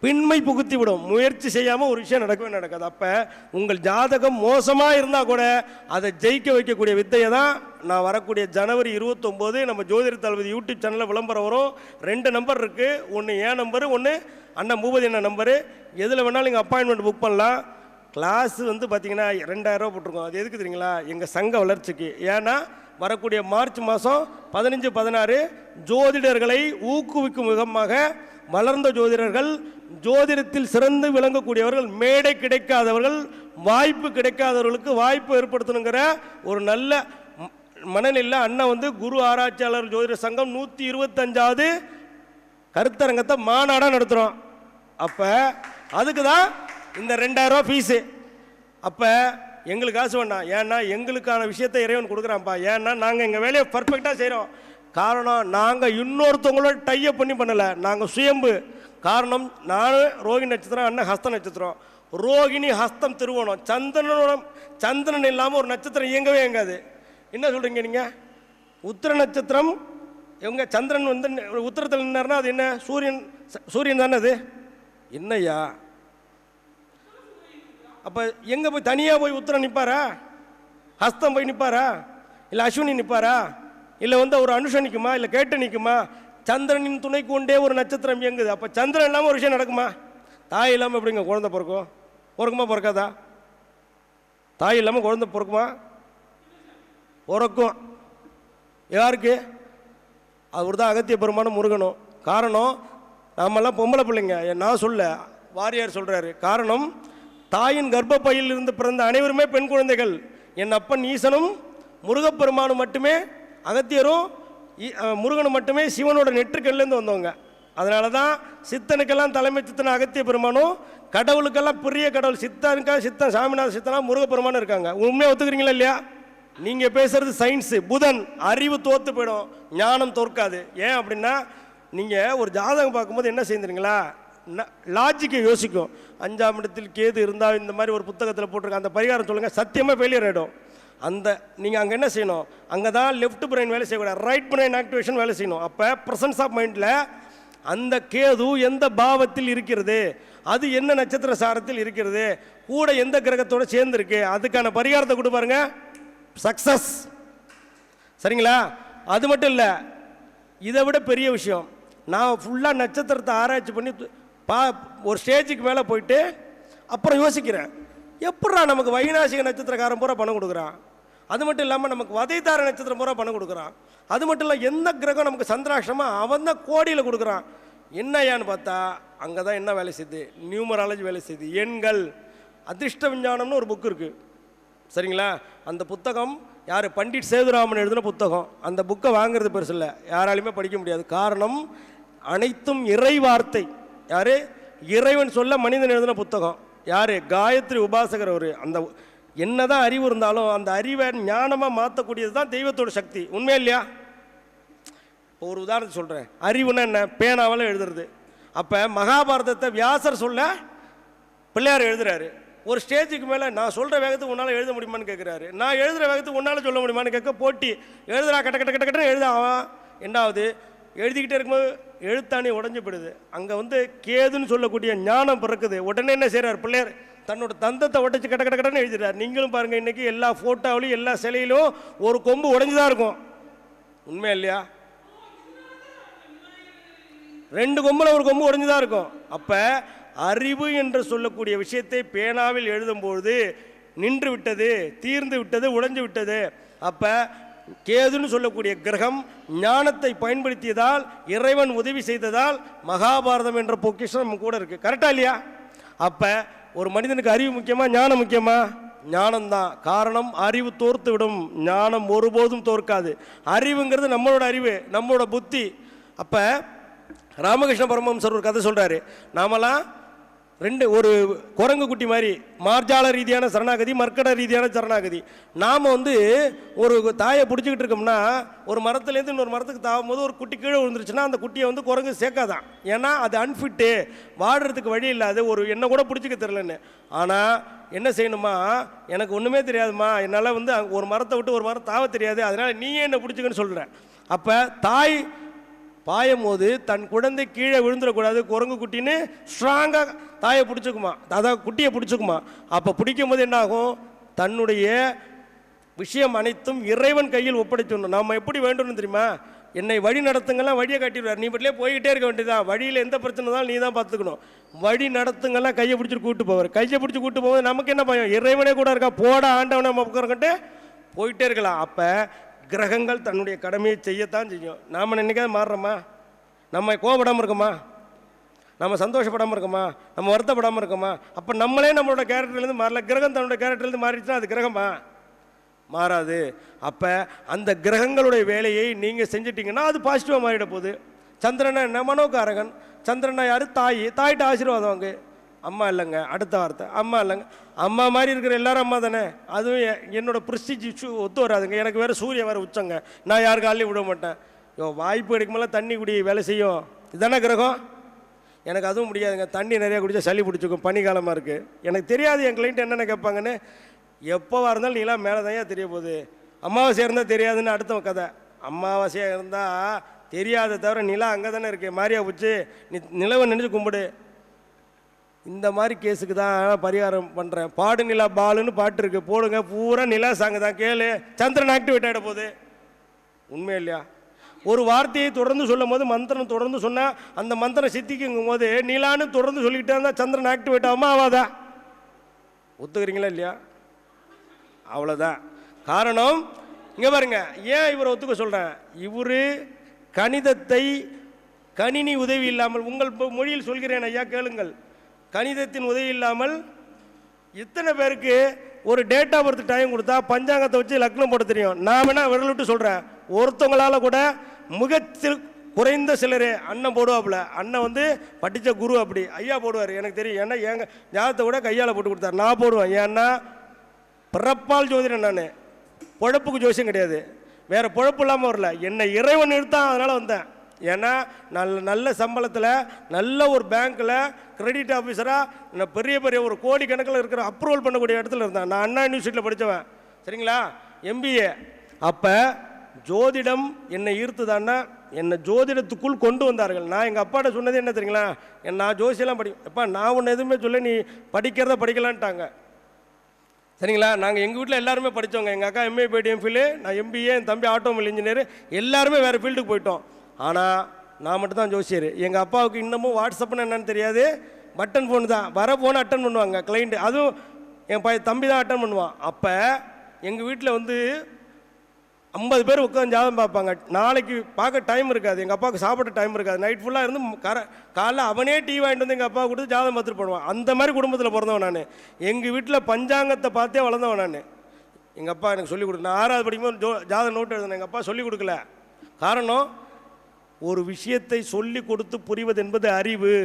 பின்மை புகுத்தி விடும். முயற்சி செய்யாமல் ஒரு விஷயம் நடக்கவே நடக்காது. அப்போ உங்கள் ஜாதகம் மோசமாக இருந்தால் கூட அதை ஜெயிக்க வைக்கக்கூடிய வித்தையை தான் நான் வரக்கூடிய ஜனவரி 29 நம்ம ஜோதிட தளபதி யூடியூப் சேனலில் விளம்பரம் வரும். 2 நம்பர் இருக்குது. ஒன்று என் நம்பரு, ஒன்று அண்ணன் பூபதி அண்ணன் நம்பரு. எதில் வேணாலும் நீங்கள் அப்பாயின்மெண்ட் புக் பண்ணலாம். கிளாஸ் வந்து பார்த்தீங்கன்னா 2000 ரூபா போட்டிருக்கோம். அது எதுக்கு தெரியுங்களா? எங்கள் சங்க வளர்ச்சிக்கு. ஏன்னா வரக்கூடிய மார்ச் மாதம் 15, 16 ஜோதிடர்களை ஊக்குவிக்கும் விதமாக வளர்ந்த ஜோதிடர்கள், ஜோதிடத்தில் சிறந்து விளங்கக்கூடியவர்கள், மேடை கிடைக்காதவர்கள், வாய்ப்பு கிடைக்காதவர்களுக்கு வாய்ப்பு ஏற்படுத்தணுங்கிற ஒரு நல்ல மனநிலை அண்ணன் வந்து குரு ஆராய்ச்சியாளர் ஜோதிட சங்கம் 125வது கருத்தரங்கத்தை மாநாடாக நடத்துகிறோம். அப்போ அதுக்கு தான் இந்த 2000 ரூபா ஃபீஸு. அப்போ எங்களுக்கு காசு வேண்டாம். ஏன்னா எங்களுக்கான விஷயத்தை இறைவன் கொடுக்குறான்ப்பா. ஏன்னா நாங்கள் எங்கள் வேலையை பர்ஃபெக்டாக செய்கிறோம். காரணம் நாங்கள் இன்னொருத்தவங்களோட டைப் பண்ணலை, நாங்கள் சுயம்பு. காரணம் நான் ரோகிணி நட்சத்திரம், அண்ணன் ஹஸ்த நட்சத்திரம். ரோகிணி ஹஸ்தம் திருவோணம். சந்திரன் இல்லாமல் ஒரு நட்சத்திரம் இயங்கவே இயங்காது. என்ன சொல்கிறீங்க நீங்கள்? உத்திர நட்சத்திரம் இவங்க சந்திரன் வந்து உத்திரத்தில் நின்னார்னா அது என்ன? சூரியன் தானே அது. என்னையா அப்போ எங்கே போய் தனியாக போய் உத்திரம் நிற்பாரா? ஹஸ்தம் போய் நிற்பாரா? இல்லை அஸ்வினி நிற்பாரா? இல்லை வந்து ஒரு அனுஷம் நிற்குமா? இல்லை கேட்டு நிற்குமா? சந்திரனின் துணை கொண்டே ஒரு நட்சத்திரம் இயங்குது. அப்போ சந்திரன் இல்லாமல் ஒரு விஷயம் நடக்குமா? தாய் இல்லாமல் எப்படிங்க குழந்தை பிறக்கும்? பிறக்குமா பிறக்காதா? தாய் இல்லாமல் குழந்தை பிறக்குமா? பிறக்கும். யாருக்கு? அவர் தான் அகத்திய பெருமானும் முருகனும். காரணம் நாமெல்லாம் பொம்பளை பிள்ளைங்க. நான் சொல்ல, வாரியார் சொல்கிறாரு. காரணம் தாயின் கர்ப்பப்பையில் இருந்து பிறந்த அனைவருமே பெண் குழந்தைகள். என் அப்பன் ஈசனும் முருகப்பெருமானும் மட்டுமே, அகத்தியரும் முருகனும் மட்டுமே சிவனோட நெற்றுக்கல்லேருந்து வந்தவங்க. அதனால தான் சித்தனுக்கெல்லாம் தலைமை சித்தன் அகத்திய பெருமானும், கடவுளுக்கெல்லாம் பெரிய கடவுள் சித்தனுக்காக சித்தன் சாமிநாத சித்தனா முருகப்பெருமானும் இருக்காங்க. உண்மையாக ஒத்துக்கிறீங்களா இல்லையா? நீங்கள் பேசுகிறது சயின்ஸு. புதன் அறிவு தோற்று போயிடும், ஞானம் தோற்காது. ஏன் அப்படின்னா நீங்கள் ஒரு ஜாதகம் பார்க்கும்போது என்ன செய்யுறீங்களா, லாஜிக்கை யோசிக்கும். 5ஆம் இடத்தில் கேது இருந்தால் இந்த மாதிரி ஒரு புத்தகத்தில் போட்டிருக்க அந்த பரிகாரம் சொல்லுங்கள், சத்தியமாக ஃபெயிலியர் ஆகிடும். அந்த நீங்கள் அங்கே என்ன செய்யணும்? அங்கே தான் லெஃப்ட் பிரெயின் வேலை செய்யக்கூடாது, ரைட் பிரெயின் ஆக்டிவேஷன் வேலை செய்யணும். அப்போ ப்ரெசன்ஸ் ஆஃப் மைண்டில் அந்த கேது எந்த பாவத்தில் இருக்கிறது, அது என்ன நட்சத்திர சாரத்தில் இருக்கிறது, கூட எந்த கிரகத்தோடு சேர்ந்துருக்கு, அதுக்கான பரிகாரத்தை கொடு பாருங்க, சக்ஸஸ். சரிங்களா? அது மட்டும் இல்லை, இதை விட பெரிய விஷயம், நான் ஃபுல்லாக நட்சத்திரத்தை ஆராய்ச்சி பண்ணி ஒரு ஸ்டேஜுக்கு மேலே போயிட்டு அப்புறம் யோசிக்கிறேன், எப்படா நமக்கு வைநாசிக நட்சத்திரக்காரன் பூரா பணம் கொடுக்குறான், அது மட்டும் இல்லாமல் நமக்கு வதைதார நட்சத்திரம் பூரா பணம் கொடுக்குறான், அது மட்டும் இல்லை எந்த கிரகம் நமக்கு சந்திராஷ்டமாக அவன் தான் கோடியில் கொடுக்குறான். என்னையான்னு பார்த்தா அங்கே தான் என்ன வேலை செய்யுது, நியூமராலஜி வேலை செய்யுது. எண்கள் அதிர்ஷ்ட விஞ்ஞானம்னு ஒரு புக்கு இருக்குது. சரிங்களா? அந்த புத்தகம் யார்? பண்டிட் சேதுராமன் எழுதின புத்தகம். அந்த புக்கை வாங்குறது பெருசு இல்லை, யாராலையுமே படிக்க முடியாது. காரணம் அனைத்தும் இறை வார்த்தை. யார்? இறைவன் சொல்ல மனிதன் எழுதின புத்தகம். யார்? காயத்ரி உபாசகர். அவர் அந்த என்னதான் அறிவு இருந்தாலும் அந்த அறிவை ஞானமாக மாற்றக்கூடியது தான் தெய்வத்தோட சக்தி. உண்மையா இல்லையா? இப்போ ஒரு உதாரணத்தை சொல்கிறேன். அறிவுன்னா என்ன? பேனாவால் எழுதுறது. அப்போ மகாபாரதத்தை வியாசர் சொல்ல பிள்ளையார் எழுதுறாரு. ஒரு ஸ்டேஜுக்கு மேலே நான் சொல்கிற வேகத்துக்கு உன்னால் எழுத முடியுமான்னு கேட்குறாரு. நான் எழுதுகிற வேகத்துக்கு உன்னால் சொல்ல முடியுமான்னு கேட்க போட்டி. எழுதுறா கட்ட கட்ட கட்ட கட்ட எழுத அவன் என்னாவது எழுதிக்கிட்டே இருக்கும்போது எழுத்தாணி உடஞ்சி போயிடுது. அங்கே வந்து கேதுன்னு சொல்லக்கூடிய ஞானம் பிறக்குது. உடனே என்ன செய்கிறார் பிள்ளையார்? தன்னோட தந்தத்தை உடைச்சி கட்ட கட்ட கட்டன்னு எழுதிடுறார். நீங்களும் பாருங்கள், இன்றைக்கி எல்லா ஃபோட்டோவிலையும் எல்லா சிலையிலும் ஒரு கொம்பு உடஞ்சி தான் இருக்கும். உண்மையா இல்லையா? 2 கொம்பில் ஒரு கொம்பு உடஞ்சி தான் இருக்கும். அப்போ அறிவு என்று சொல்லக்கூடிய விஷயத்தை பேனாவில் எழுதும்போது நின்று விட்டது, தீர்ந்து விட்டது, உடைஞ்சு விட்டது. அப்போ கேதுன்னு சொல்லக்கூடிய கிரகம் ஞானத்தை பயன்படுத்தியதால், இறைவன் உதவி செய்ததால் மகாபாரதம் என்ற பொக்கிஷம் நம்ம கூட இருக்குது. கரெக்டா இல்லையா? அப்போ ஒரு மனிதனுக்கு அறிவு முக்கியமா ஞானம் முக்கியமா? ஞானம்தான். காரணம், அறிவு தோர்த்து விடும், ஞானம் ஒருபோதும் தோற்காது. அறிவுங்கிறது நம்மளோட அறிவு, நம்மளோட புத்தி. அப்போ ராமகிருஷ்ண பரமஹம்சர் ஒரு கதை சொல்கிறாரு. நாமெல்லாம் ஒரு குரங்கு குட்டி மாதிரி, மார்ஜால ரீதியான சரணாகதி, மர்க்கட ரீதியான சரணாகதி. நாம் ஒரு தாயை பிடிச்சிக்கிட்டு இருக்கோம்னா, ஒரு மரத்துலேருந்து இன்னொரு மரத்துக்கு தாவும் போது ஒரு குட்டி கீழே விழுந்துருச்சுன்னா அந்த குட்டியை குரங்கு சேர்க்காதான். ஏன்னா அது அன்ஃபிட்டு, வாடுறதுக்கு வழி இல்லாது, என்ன கூட பிடிச்சிக்க தெரிலன்னு. ஆனால் என்ன செய்யணுமா, எனக்கு ஒன்றுமே தெரியாதுமா, என்னால் ஒரு மரத்தை விட்டு ஒரு மரம் தாவ தெரியாது, அதனால் நீயே என்ன பிடிச்சிக்கன்னு சொல்கிறேன். அப்போ தாய் பாயும் போது தன் குழந்தை கீழே விழுந்துடக்கூடாது, குரங்கு குட்டின்னு ஸ்ட்ராங்காக தாயை பிடிச்சிக்குமா, அதாவது குட்டியை பிடிச்சிக்குமா. அப்போ பிடிக்கும் போது என்ன ஆகும், தன்னுடைய விஷயம் அனைத்தும் இறைவன் கையில் ஒப்படைச்சிடணும். நாம் எப்படி வேண்டும்னு தெரியுமா, என்னை வழி நடத்துங்கள்லாம் வழியை காட்டிடுவார், நீ பட்டிலே போய்கிட்டே இருக்க வேண்டியதான், வழியில் எந்த பிரச்சனை தான் நீ தான் பார்த்துக்கணும். வழி நடத்துங்கள்லாம் கையை பிடிச்சிட்டு கூப்பிட்டு போவார். கையை பிடிச்சி கூப்பிட்டு போகும்போது நமக்கு என்ன பயம், இறைவனே கூட இருக்கா, போட ஆண்டவனை உட்காரக்கிட்டு போயிட்டே இருக்கலாம். அப்போ கிரகங்கள் தன்னுடைய கடமையை செய்யத்தான் செய்யும். நாம் என்னைக்காவது மாறுறோமா, நம்ம கோபப்படாமல் இருக்கோமா, நம்ம சந்தோஷப்படாமல் இருக்கோமா, நம்ம வருத்தப்படாமல் இருக்கோமா? அப்போ நம்மளே நம்மளோட கேரக்டர்லேருந்து மாறல, கிரகம் தன்னோட கேரக்டர்லேருந்து மாறிடுச்சுன்னா அது கிரகமா? மாறாது. அப்போ அந்த கிரகங்களுடைய வேலையை நீங்கள் செஞ்சிட்டிங்கன்னா அது பாசிட்டிவாக மாறிட போகுது. சந்திரனை என்ன, மனோகாரகன். சந்திரனை யார், தாயிட்ட ஆசீர்வாதம் வாங்க. அம்மா இல்லைங்க, அடுத்த வார்த்தை அம்மா இல்லைங்க. அம்மா மாதிரி இருக்கிற எல்லாரும் அம்மா தானே. அதுவும் என்னோட ப்ரிஸ்டிஜ் ஒத்து வராதுங்க. எனக்கு வேறு சூரியன் வேறு உச்சங்க, நான் யாருக்கு காலையும் விட மாட்டேன். வாய்ப்பு கிடைக்கும்போது தண்ணி குடி, வேலை செய்யும், இதுதானே கிரகம். எனக்கு அதுவும் முடியாதுங்க, தண்ணி நிறையா குடித்தா சளி பிடிச்சிக்கும், பனிக்காலமாக இருக்குது. எனக்கு தெரியாது என் கிளைண்ட் என்னென்ன கேட்பாங்கன்னு. எப்போவா இருந்தாலும் நீலாம் மேலே தான் தெரிய போகுது, அமாவாசையாக இருந்தால் தெரியாதுன்னு அடுத்த கதை. அமாவாசையாக இருந்தால் தெரியாத தவிர நிலா அங்கே தானே இருக்கு, மாரியா பூச்சி நீ நிலவை நினைச்சு கும்பிடு. இந்த மாதிரி கேஸுக்கு தான் பரிகாரம் பண்ணுறேன். பாடு நிலா பாலுன்னு பாட்டு இருக்குது, போடுங்க, பூரா நிலா சாங்கு தான், கேளு. சந்திரன் ஆக்டிவேட் ஆகிட போகுது. உண்மை இல்லையா? ஒரு வார்த்தையை தொடர்ந்து சொல்லும் போது, மந்திரம் தொடர்ந்து சொன்னால் அந்த மந்திரம் சித்திக்குங்கும் போது நிலான்னு தொடர்ந்து சொல்லிக்கிட்டே இருந்தால் சந்திரன் ஆக்டிவேட் ஆகுமா ஆகாதா? ஒத்துக்கிறீங்களா இல்லையா? அவ்வளோதான் காரணம். இங்கே பாருங்க, ஏன் இவரை ஒத்துக்க சொல்கிறேன். இவர் கணிதத்தை கணினி உதவி இல்லாமல், உங்கள் மொழியில் சொல்கிறேன் ஐயா கேளுங்கள், கணிதத்தின் உதவி இல்லாமல் இத்தனை பேருக்கு ஒரு டேட் ஆஃப் பர்த் டைம் கொடுத்தா பஞ்சாங்கத்தை வச்சு லக்னம் போட தெரியும். நான் வேணா விரல் விட்டு சொல்கிறேன், ஒருத்தவங்களால் கூட மிக குறைந்த சிலரே அண்ணன் போடுவாப்புல. அண்ணன் படித்த குரு, அப்படி ஐயா போடுவார் எனக்கு தெரியும். ஏன்னா எங்கள் ஜாதத்தை கூட கையால் போட்டு கொடுத்தாரு, நான் போடுவேன். ஏன்னா பிறப்பால் ஜோதிடன், நான் பொழப்புக்கு ஜோசியம் கிடையாது, வேறு பொழப்பு இல்லாமல் வரல, என்னை இறைவன் எடுத்தான், அதனால் வந்தேன். ஏன்னா நல்ல சம்பளத்தில் நல்ல ஒரு பேங்க்கில் கிரெடிட் ஆஃபீஸராக பெரிய பெரிய ஒரு கோடி கணக்கில் இருக்கிற அப்ரூவல் பண்ணக்கூடிய இடத்துல இருந்தேன். நான் அண்ணா யூனிவர்சிட்டியில் படித்தவன், சரிங்களா, MBA. அப்போ ஜோதிடம் என்னை ஈர்த்துதான்னா என்னை ஜோதிடத்துக்குள் கொண்டு வந்தார்கள். நான் எங்கள் அப்பாட்ட சொன்னது என்ன தெரியுங்களா, நான் ஜோசியெல்லாம் எப்பா நான் ஒன்று எதுவுமே சொல்ல, நீ படிக்கிறத படிக்கலான்ட்டாங்க, சரிங்களா. நாங்கள் எங்கள் வீட்டில் எல்லாருமே படித்தவங்க. எங்கள் அக்கா MA போய்ட்டு MPhil, நான் MBA, என் தம்பி ஆட்டோமொபைல் இன்ஜினியர், எல்லாருமே வேறு ஃபீல்டுக்கு போயிட்டோம். ஆனால் நான் மட்டும் தான் ஜோசியர். எங்கள் அப்பாவுக்கு இன்னமும் வாட்ஸ்அப்னு என்னன்னு தெரியாது, பட்டன் ஃபோன் தான், வர ஃபோனை அட்டன் பண்ணுவாங்க கிளைண்ட்டு, அதுவும் என் தம்பி தான் அட்டன் பண்ணுவான். அப்போ எங்கள் வீட்டில் 50 பேர் உட்காந்து ஜாதகம் பார்ப்பாங்க. நாளைக்கு பார்க்க டைம் இருக்காது, எங்கள் அப்பாவுக்கு சாப்பிட டைம் இருக்காது, நைட் ஃபுல்லாக இருந்து காலைல அவனே டீ வாங்கிட்டு எங்கள் அப்பா கொடுத்து ஜாதகம் பார்த்துட்டு போடுவான். அந்த மாதிரி குடும்பத்தில் பிறந்தவன் நான். எங்கள் வீட்டில் பஞ்சாங்கத்தை பார்த்தே வளர்ந்தவன் நான். எங்கள் அப்பா எனக்கு சொல்லிக் கொடுக்கல. நான் 6வது படிக்கும்போது ஜாதகம் நோட்டு எழுதினேன், எங்கள் அப்பா சொல்லிக் கொடுக்கல. காரணம், ஒரு விஷயத்தை சொல்லி கொடுத்து புரிவது என்பது அறிவு,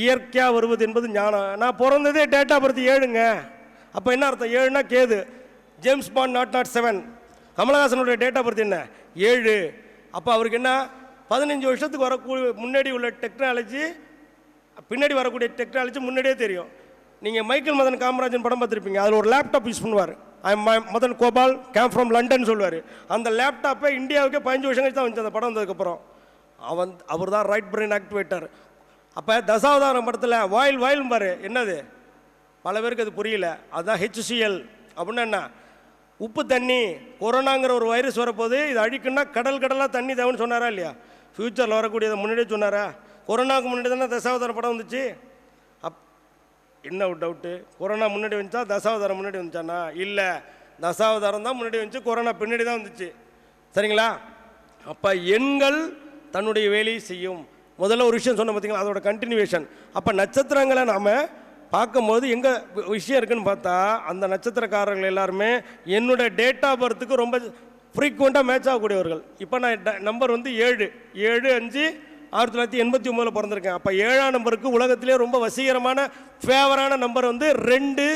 இயற்கையாக வருவது என்பது ஞானம். நான் பிறந்ததே டேட்டா பர்த் 7ங்க. அப்போ என்ன அர்த்தம், 7னா கேது, ஜேம்ஸ் பாண்ட் 007, கமலஹாசனுடைய டேட்டா பர்த் என்ன 7. அப்போ அவருக்கு என்ன 15 வருஷத்துக்கு வரக்கூடிய முன்னாடி உள்ள டெக்னாலஜி, பின்னாடி வரக்கூடிய டெக்னாலஜி முன்னாடியே தெரியும். நீங்கள் மைக்கேல் மதன் காமராஜன் படம் பார்த்துருப்பீங்க, அதில் ஒரு லேப்டாப் யூஸ் பண்ணுவார். Madan Gopal came from London சொல்லுவார். அந்த லேப்டாப்பை இந்தியாவுக்கே 15 வருஷம் கழிச்சு தான் வந்துச்சு அந்த படம் வந்ததுக்கப்புறம். அவர் தான் ரைட் பிரெயின் ஆக்டிவேட்டர். அப்போ தசாவதாரம் படத்தில் வாயில் பாரு, என்னது பல பேருக்கு அது புரியல. அதுதான் HCl அப்படின்னா என்ன, உப்பு தண்ணி. கொரோனாங்கிற ஒரு வைரஸ் வரப்போது, இது அழிக்குன்னா கடலாக தண்ணி தேவைன்னு சொன்னாரா இல்லையா? ஃப்யூச்சரில் வரக்கூடியதை முன்னாடியே சொன்னாரா? கொரோனாவுக்கு முன்னாடி தானே தசாவதாரம் படம் வந்துச்சு. என்ன ஒரு டவுட்டு, கொரோனா முன்னாடி வந்துச்சா தசாவதாரம் முன்னாடி வந்துச்சானா? இல்லை, தசாவதாரம் தான் முன்னாடி வந்துச்சு, கொரோனா பின்னாடி தான் வந்துச்சு, சரிங்களா. அப்போ எண்கள் தன்னுடைய வேலையை செய்யும். முதல்ல ஒரு விஷயம் சொன்ன பார்த்தீங்களா, அதோட கண்டினியூவேஷன். அப்போ நட்சத்திரங்களை நாம் பார்க்கும்போது எங்கே விஷயம் இருக்குன்னு பார்த்தா அந்த நட்சத்திரக்காரர்கள் எல்லாருமே என்னோட டேட் ஆஃப் பர்த்துக்கு ரொம்ப ஃப்ரீக்வெண்ட்டாக மேட்ச் ஆகக்கூடியவர்கள். இப்போ நான் நம்பர் வந்து 7/5/1989 பிறந்திருக்கேன். அப்போ 7ஆம் நம்பருக்கு உலகத்திலே ரொம்ப வசீகரமான ஃபேவரான நம்பர் வந்து 2,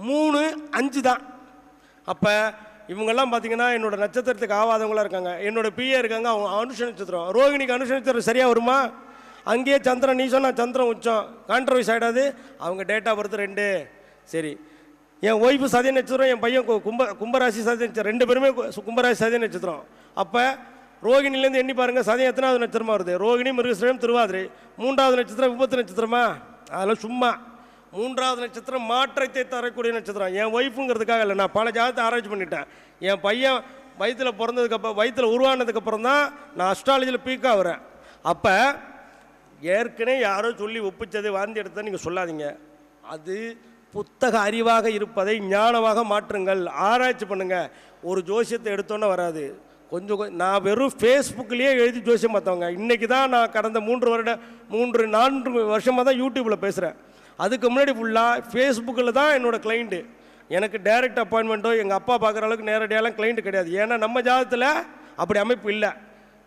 3, 5 தான். அப்போ இவங்கெல்லாம் பார்த்தீங்கன்னா என்னோட நட்சத்திரத்துக்கு ஆவாதவங்களாக இருக்காங்க. என்னோட பிஏ இருக்காங்க, அவங்க அனுஷ நட்சத்திரம். ரோகிணிக்கு அனுஷ நட்சத்திரம் சரியாக வருமா? அங்கேயே சந்திரன், நீ சொன்னால் சந்திரன் உச்சம், கான்ட்ரவர்ஸ் ஆகிடாது. அவங்க டேட் ஆஃப் பர்த் 2. சரி, என் ஒய்ஃபு சதய நட்சத்திரம், என் பையன் கும்பராசி சதய நட்சத்திரம், 2 பேருமே கும்பராசி சதய நட்சத்திரம். அப்போ ரோகிணிலேருந்து எண்ணி பாருங்கள், சதயம் எத்தனாவது நட்சத்திரமாக வருது? ரோகிணி, மிருகஸ்ரீம், திருவாதிரை. 3வது நட்சத்திரம் விபத்து நட்சத்திரமா? அதெல்லாம் சும்மா. 3வது நட்சத்திரம் மாற்றத்தை தரக்கூடிய நட்சத்திரம். என் ஒய்ஃபுங்கிறதுக்காக இல்லை, நான் பல ஜாதகத்தை ஆராய்ச்சி பண்ணிட்டேன். என் பையன் வயிற்றில் பிறந்ததுக்கப்புறம், வயிற்றில் உருவானதுக்கப்புறம் தான் நான் அஸ்ட்ராலஜியில் பீக்காக வரேன். அப்போ ஏற்கனவே யாரோ சொல்லி ஒப்பிச்சது வாந்தி எடுத்ததை நீங்கள் சொல்லாதீங்க. அது புத்தக அறிவாக இருப்பதை ஞானமாக மாற்றுங்கள், ஆராய்ச்சி பண்ணுங்கள். ஒரு ஜோசியத்தை எடுத்தோன்னே வராது. கொஞ்சம் நான் வெறும் ஃபேஸ்புக்லேயே எழுதி ஜோசியம் பார்த்தவங்க. இன்றைக்கி தான் நான் கடந்த 3-4 வருஷமாக தான் யூடியூப்பில் பேசுகிறேன். அதுக்கு முன்னாடி ஃபுல்லாக ஃபேஸ்புக்கில் தான் என்னோடய கிளைண்ட்டு. எனக்கு டைரக்ட் அப்பாயின்மெண்ட்டோ எங்கள் அப்பா பார்க்குற அளவுக்கு நேரடியாலாம் கிளைண்ட்டு கிடையாது. ஏன்னா நம்ம ஜாதகத்தில் அப்படி அமைப்பு இல்லை.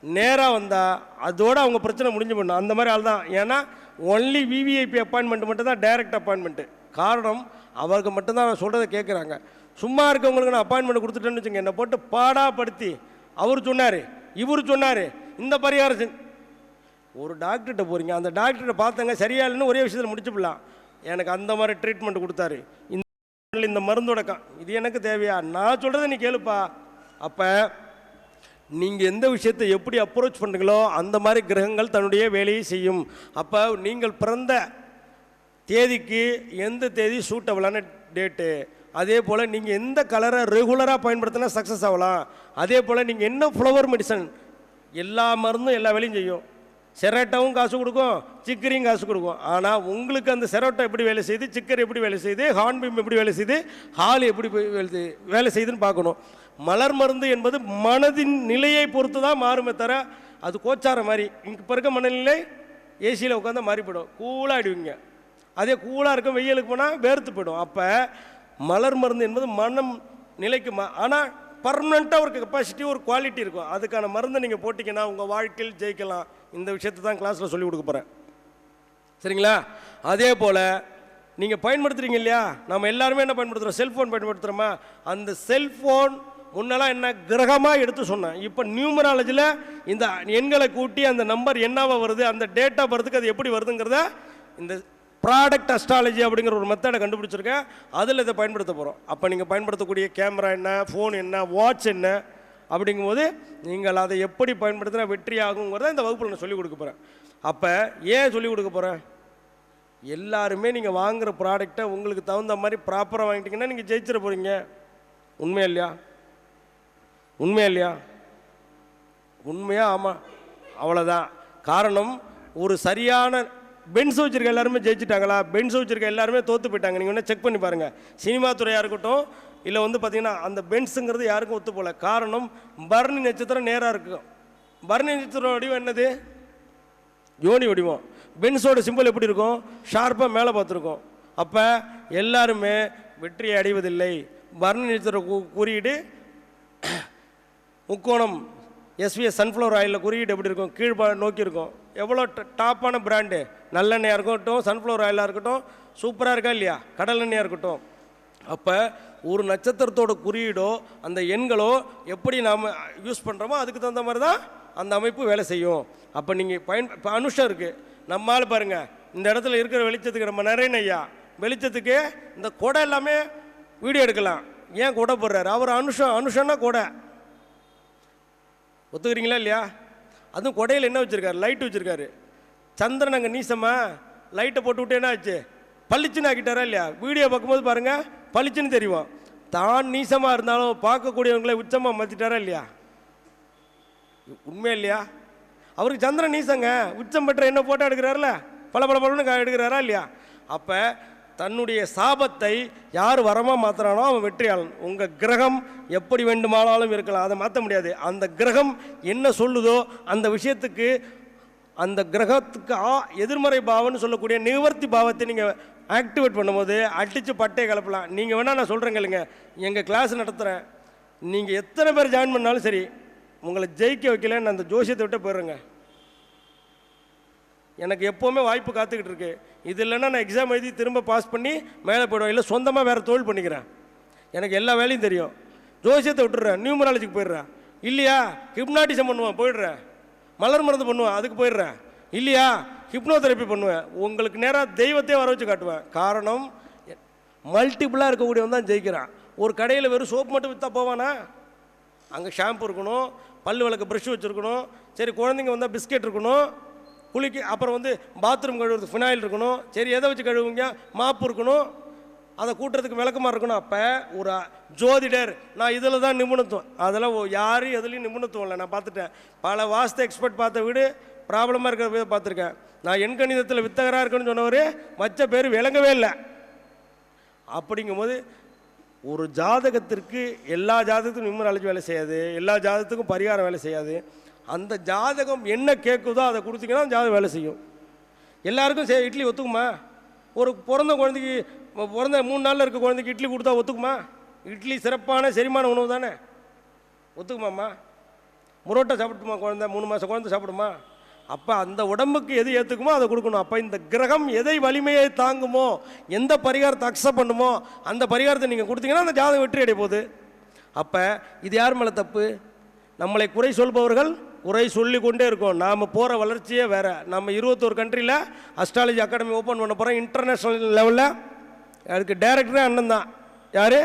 நேராக வந்தால் அதோடு அவங்க பிரச்சனை முடிஞ்சு பண்ணும். அந்த மாதிரி ஆள் தான். ஏன்னா ஒன்லி விவிஐபி அப்பாயின்மெண்ட் மட்டும் தான் டைரக்ட் அப்பாயின்மெண்ட்டு. காரணம், அவருக்கு மட்டும்தான் நான் சொல்கிறத கேட்குறாங்க. சும்மா இருக்கவங்களுக்கு நான் அப்பாயின்மெண்ட் கொடுத்துட்டேன்னு வச்சுங்க, என்னை போட்டு பாடாப்படுத்தி அவர் சொன்னார், இவர் சொன்னார், இந்த பரிகாரம். ஒரு டாக்டர்கிட்ட போகிறீங்க, அந்த டாக்டர்கிட்ட பார்த்தங்க சரியா இல்லைன்னு ஒரே விஷயத்தில் முடிச்சுப்பிடலாம். எனக்கு அந்த மாதிரி ட்ரீட்மெண்ட் கொடுத்தாரு. இந்த மருந்தோட இது எனக்கு தேவையா? நான் சொல்கிறத நீ கேளுப்பா. அப்போ நீங்கள் எந்த விஷயத்தை எப்படி அப்ரோச் பண்ணுறீங்களோ அந்த மாதிரி கிரகங்கள் தன்னுடைய வேலையை செய்யும். அப்போ நீங்கள் பிறந்த தேதிக்கு எந்த தேதி சூட்டபிளான டேட்டு, அதே போல் நீங்கள் எந்த கலரை ரெகுலராக பயன்படுத்தினா சக்ஸஸ் ஆகலாம். அதே போல் நீங்கள் என்ன ஃப்ளவர் மெடிசன், எல்லா மருந்தும் எல்லா வேலையும் செய்யும். செரோட்டாவும் காசு கொடுக்கும், சிக்கரியும் காசு கொடுக்கும். ஆனால் உங்களுக்கு அந்த செரோட்டா எப்படி வேலை செய்யுது, சிக்கர் எப்படி வேலை செய்யுது, ஹார்ன்பீம் எப்படி வேலை செய்யுது, ஹால் எப்படி வேலை செய்யுதுன்னு பார்க்கணும். மலர் மருந்து என்பது மனதின் நிலையை பொறுத்து தான் மாறுமே தர, அது கோச்சார மாதிரி. இப்போ இருக்க மனநிலை ஏசியில் உட்காந்து மாறி போயிடும், கூலாகிடுவீங்க. அதே கூலாக இருக்கும் வெயிலுக்கு போனால் வேர்த்து போயிடும். அப்போ மலர் மருந்து என்பது மனம் நிலைக்கு ஆனால் பர்மனெண்ட்டாக ஒரு கெப்பாசிட்டி, ஒரு குவாலிட்டி இருக்கும். அதுக்கான மருந்தை நீங்கள் போட்டிங்கன்னா உங்கள் வாழ்க்கையில் ஜெயிக்கலாம். இந்த விஷயத்தை தான் கிளாஸில் சொல்லிக் கொடுக்க போகிறேன், சரிங்களா? அதே போல் நீங்கள் பயன்படுத்துகிறீங்க இல்லையா, நம்ம எல்லாருமே என்ன பயன்படுத்துகிறோம்? செல்ஃபோன் பயன்படுத்துகிறோமா? அந்த செல்ஃபோன் முன்னெல்லாம் என்ன கிரகமாக எடுத்து சொன்னேன். இப்போ நியூமராலஜியில் இந்த எண்களை கூட்டி அந்த நம்பர் என்னவா வருது, அந்த டேட்டா வரதுக்கு அது எப்படி வருதுங்கிறத இந்த ப்ராடக்ட் அஸ்ட்ராலஜி அப்படிங்கிற ஒரு மெத்தடை கண்டுபிடிச்சிருக்கேன். அதில் இதை பயன்படுத்த போகிறோம். அப்போ நீங்கள் பயன்படுத்தக்கூடிய கேமரா என்ன, ஃபோன் என்ன, வாட்ச் என்ன, அப்படிங்கும்போது நீங்கள் அதை எப்படி பயன்படுத்தினா வெற்றி ஆகுங்கிறத இந்த வகுப்பில் நான் சொல்லிக் கொடுக்க போகிறேன். அப்போ ஏன் சொல்லிக் கொடுக்க போகிறேன்? எல்லாருமே நீங்கள் வாங்குகிற ப்ராடக்டை உங்களுக்கு தகுந்த மாதிரி ப்ராப்பராக வாங்கிட்டீங்கன்னா நீங்கள் ஜெயிச்சிட போகிறீங்க. உண்மையா இல்லையா? உண்மையா இல்லையா? உண்மையா? ஆமாம், அவ்வளோதான். காரணம், ஒரு சரியான பென்ஸ் வச்சுருக்க எல்லாருமே ஜெயிச்சிட்டாங்களா, பென்ஸ் வச்சுருக்க எல்லாருமே தோற்று போயிட்டாங்க. நீங்கள் வேணால் செக் பண்ணி பாருங்கள். சினிமா துறையாக இருக்கட்டும், இல்லை வந்து பார்த்திங்கன்னா அந்த பென்ஸுங்கிறது யாருக்கும் ஒத்து போகல. காரணம், பரணி நட்சத்திரம் நேராக இருக்கும். பரணி நட்சத்திரம் வடிவம் என்னது? யோனி வடிவம். பென்ஸோட சிம்பிள் எப்படி இருக்கும்? ஷார்ப்பாக மேலே பார்த்துருக்கோம். அப்போ எல்லாருமே வெற்றியை அடைவதில்லை. பரணி நட்சத்திர குறியீடு முக்கோணம் எஸ்விஎஸ் சன்ஃப்ளவர் ஆயிலில் குறியீடு எப்படி இருக்கும்? கீழ் நோக்கி இருக்கும். எவ்வளோ டாப்பான பிராண்டு, நல்லெண்ணெயாக இருக்கட்டும், சன்ஃப்ளவர் ஆயிலாக இருக்கட்டும், சூப்பராக இருக்கா இல்லையா? கடல் எண்ணெயாக இருக்கட்டும். அப்போ ஒரு நட்சத்திரத்தோட குறியீடோ அந்த எண்களோ எப்படி நாம் யூஸ் பண்ணுறோமோ அதுக்கு தகுந்த மாதிரி தான் அந்த அமைப்பு வேலை செய்யும். அப்போ நீங்கள் இப்போ அனுஷம் இருக்குது, நம்மால் பாருங்கள் இந்த இடத்துல இருக்கிற வெளிச்சத்துக்கு நம்ம நிறைய ஐயா வெளிச்சத்துக்கு இந்த கொடை எல்லாமே வீடியோ எடுக்கலாம். ஏன் கொடை போடுறாரு? அவர் அனுஷன்னா கொடை. ஒத்துக்கிறீங்களா இல்லையா? அதுவும் கொடையில் என்ன வச்சுருக்காரு? லைட்டு வச்சுருக்காரு. சந்திரன் அங்கே நீசமா லைட்டை போட்டு விட்டு என்ன ஆச்சு? பளிச்சுன்னு ஆக்கிட்டாரா இல்லையா? வீடியோ பார்க்கும்போது பாருங்கள் பளிச்சுன்னு தெரியும். தான் நீசமாக இருந்தாலும் பார்க்கக்கூடியவங்களை உச்சமாக மாற்றிட்டாரா இல்லையா? உண்மையா இல்லையா? அவருக்கு சந்திரன் நீசங்க, உச்சம் பெற்ற என்ன போட்டோ எடுக்கிறாருல, பல எடுக்கிறாரா இல்லையா? அப்போ தன்னுடைய சாபத்தை யார் வரமாக மாற்றுறானோ அவன் வெற்றியாளன். உங்கள் கிரகம் எப்படி வேண்டுமானாலும் இருக்கலாம், அதை மாற்ற முடியாது. அந்த கிரகம் என்ன சொல்லுதோ அந்த விஷயத்துக்கு அந்த கிரகத்துக்கு எதிர்மறை பாவம்னு சொல்லக்கூடிய நிவர்த்தி பாவத்தை நீங்கள் ஆக்டிவேட் பண்ணும்போது அடித்து பட்டையை கலப்பலாம். நீங்கள் வேணால் நான் சொல்கிறேங்க இல்லைங்க, எங்கள் கிளாஸ் நடத்துகிறேன், நீங்கள் எத்தனை பேர் ஜாயின் பண்ணாலும் சரி, உங்களை ஜெயிக்க வைக்கலன்னு அந்த ஜோசியத்தை விட்டு போயிடுறேங்க. எனக்கு எப்போவுமே வாய்ப்பு காத்துக்கிட்டு இருக்கு. இது இல்லைன்னா நான் எக்ஸாம் எழுதி திரும்ப பாஸ் பண்ணி மேலே போய்டுவேன், இல்லை சொந்தமாக வேறு தொழில் பண்ணிக்கிறேன். எனக்கு எல்லா வேலையும் தெரியும். ஜோசியத்தை விட்டுடுறேன், நியூமராலஜிக்கு போயிடுறேன். இல்லையா ஹிப்னாட்டிசம் பண்ணுவேன், போயிடுறேன். மலர் மருந்து பண்ணுவேன், அதுக்கு போயிடுறேன். இல்லையா ஹிப்னோதெரப்பி பண்ணுவேன். உங்களுக்கு நேராக தெய்வத்தையே வர வச்சு காட்டுவேன். காரணம், மல்டிப்புளாக இருக்கக்கூடியவன் தான் ஜெயிக்கிறான். ஒரு கடையில் வெறும் சோப்பு மட்டும் விற்றா போவானா? அங்கே ஷாம்பு இருக்கணும், பல் விளக்க ப்ரஷ் வச்சுருக்கணும், சரி குழந்தைங்க வந்தால் பிஸ்கெட் இருக்கணும், குளிக்க அப்புறம் வந்து பாத்ரூம் கழுவுறது ஃபினாயில் இருக்கணும், சரி எதை வச்சு கழுவுங்க, மாப்பு இருக்கணும், அதை கூட்டுறதுக்கு விளக்கமாக இருக்கணும். அப்போ ஒரு ஜோதிடர் நான் இதில் தான் நிபுணத்துவம், அதெல்லாம் யாரும் எதுலேயும் நிபுணத்துவம் இல்லை. நான் பார்த்துட்டேன், பல வாஸ்து எக்ஸ்பர்ட் பார்த்த வீடு ப்ராப்ளமாக இருக்கிற வீடு பார்த்துருக்கேன். நான் எண்கணிதத்தில் வித்தகராக இருக்குன்னு சொன்னவர் வச்ச பேர் விளங்கவே இல்லை. அப்படிங்கும்போது ஒரு ஜாதகத்திற்கு எல்லா ஜாதகத்துக்கும் நியூமராலஜி வேலை செய்யாது, எல்லா ஜாதகத்துக்கும் பரிகாரம் வேலை செய்யாது. அந்த ஜாதகம் என்ன கேட்குதோ அதை கொடுத்தீங்கன்னா ஜாதகம் வேலை செய்யும். எல்லாருக்கும் இட்லி ஒத்துக்குமா? ஒரு பிறந்த குழந்தைக்கு, பிறந்த 3 நாளில் இருக்க குழந்தைக்கு இட்லி கொடுத்தா ஒத்துக்குமா? இட்லி சிறப்பான செரிமான உணவு தானே, ஒத்துக்குமாம்மா? முரோட்டை சாப்பிட்டுமா குழந்தை? 3 மாதம் குழந்தை சாப்பிடுமா? அப்போ அந்த உடம்புக்கு எது ஏற்றுக்குமோ அதை கொடுக்கணும். அப்போ இந்த கிரகம் எதை வலிமையை தாங்குமோ, எந்த பரிகாரத்தை அக்செப்ட் பண்ணுமோ அந்த பரிகாரத்தை நீங்கள் கொடுத்தீங்கன்னா அந்த ஜாதகம் வெற்றி அடைய போகுது. அப்போ இது யார் மேலே தப்பு? நம்மளை குறை சொல்பவர்கள் குறை சொல்லி கொண்டே இருக்கோம். நாம் போகிற வளர்ச்சியே வேறு. நம்ம 21 கண்ட்ரியில் அஸ்ட்ராலஜி அகாடமி ஓப்பன் பண்ண போகிறோம், இன்டர்நேஷ்னல் லெவலில். அதுக்கு டைரக்டரே அண்ணன் தான். யார்?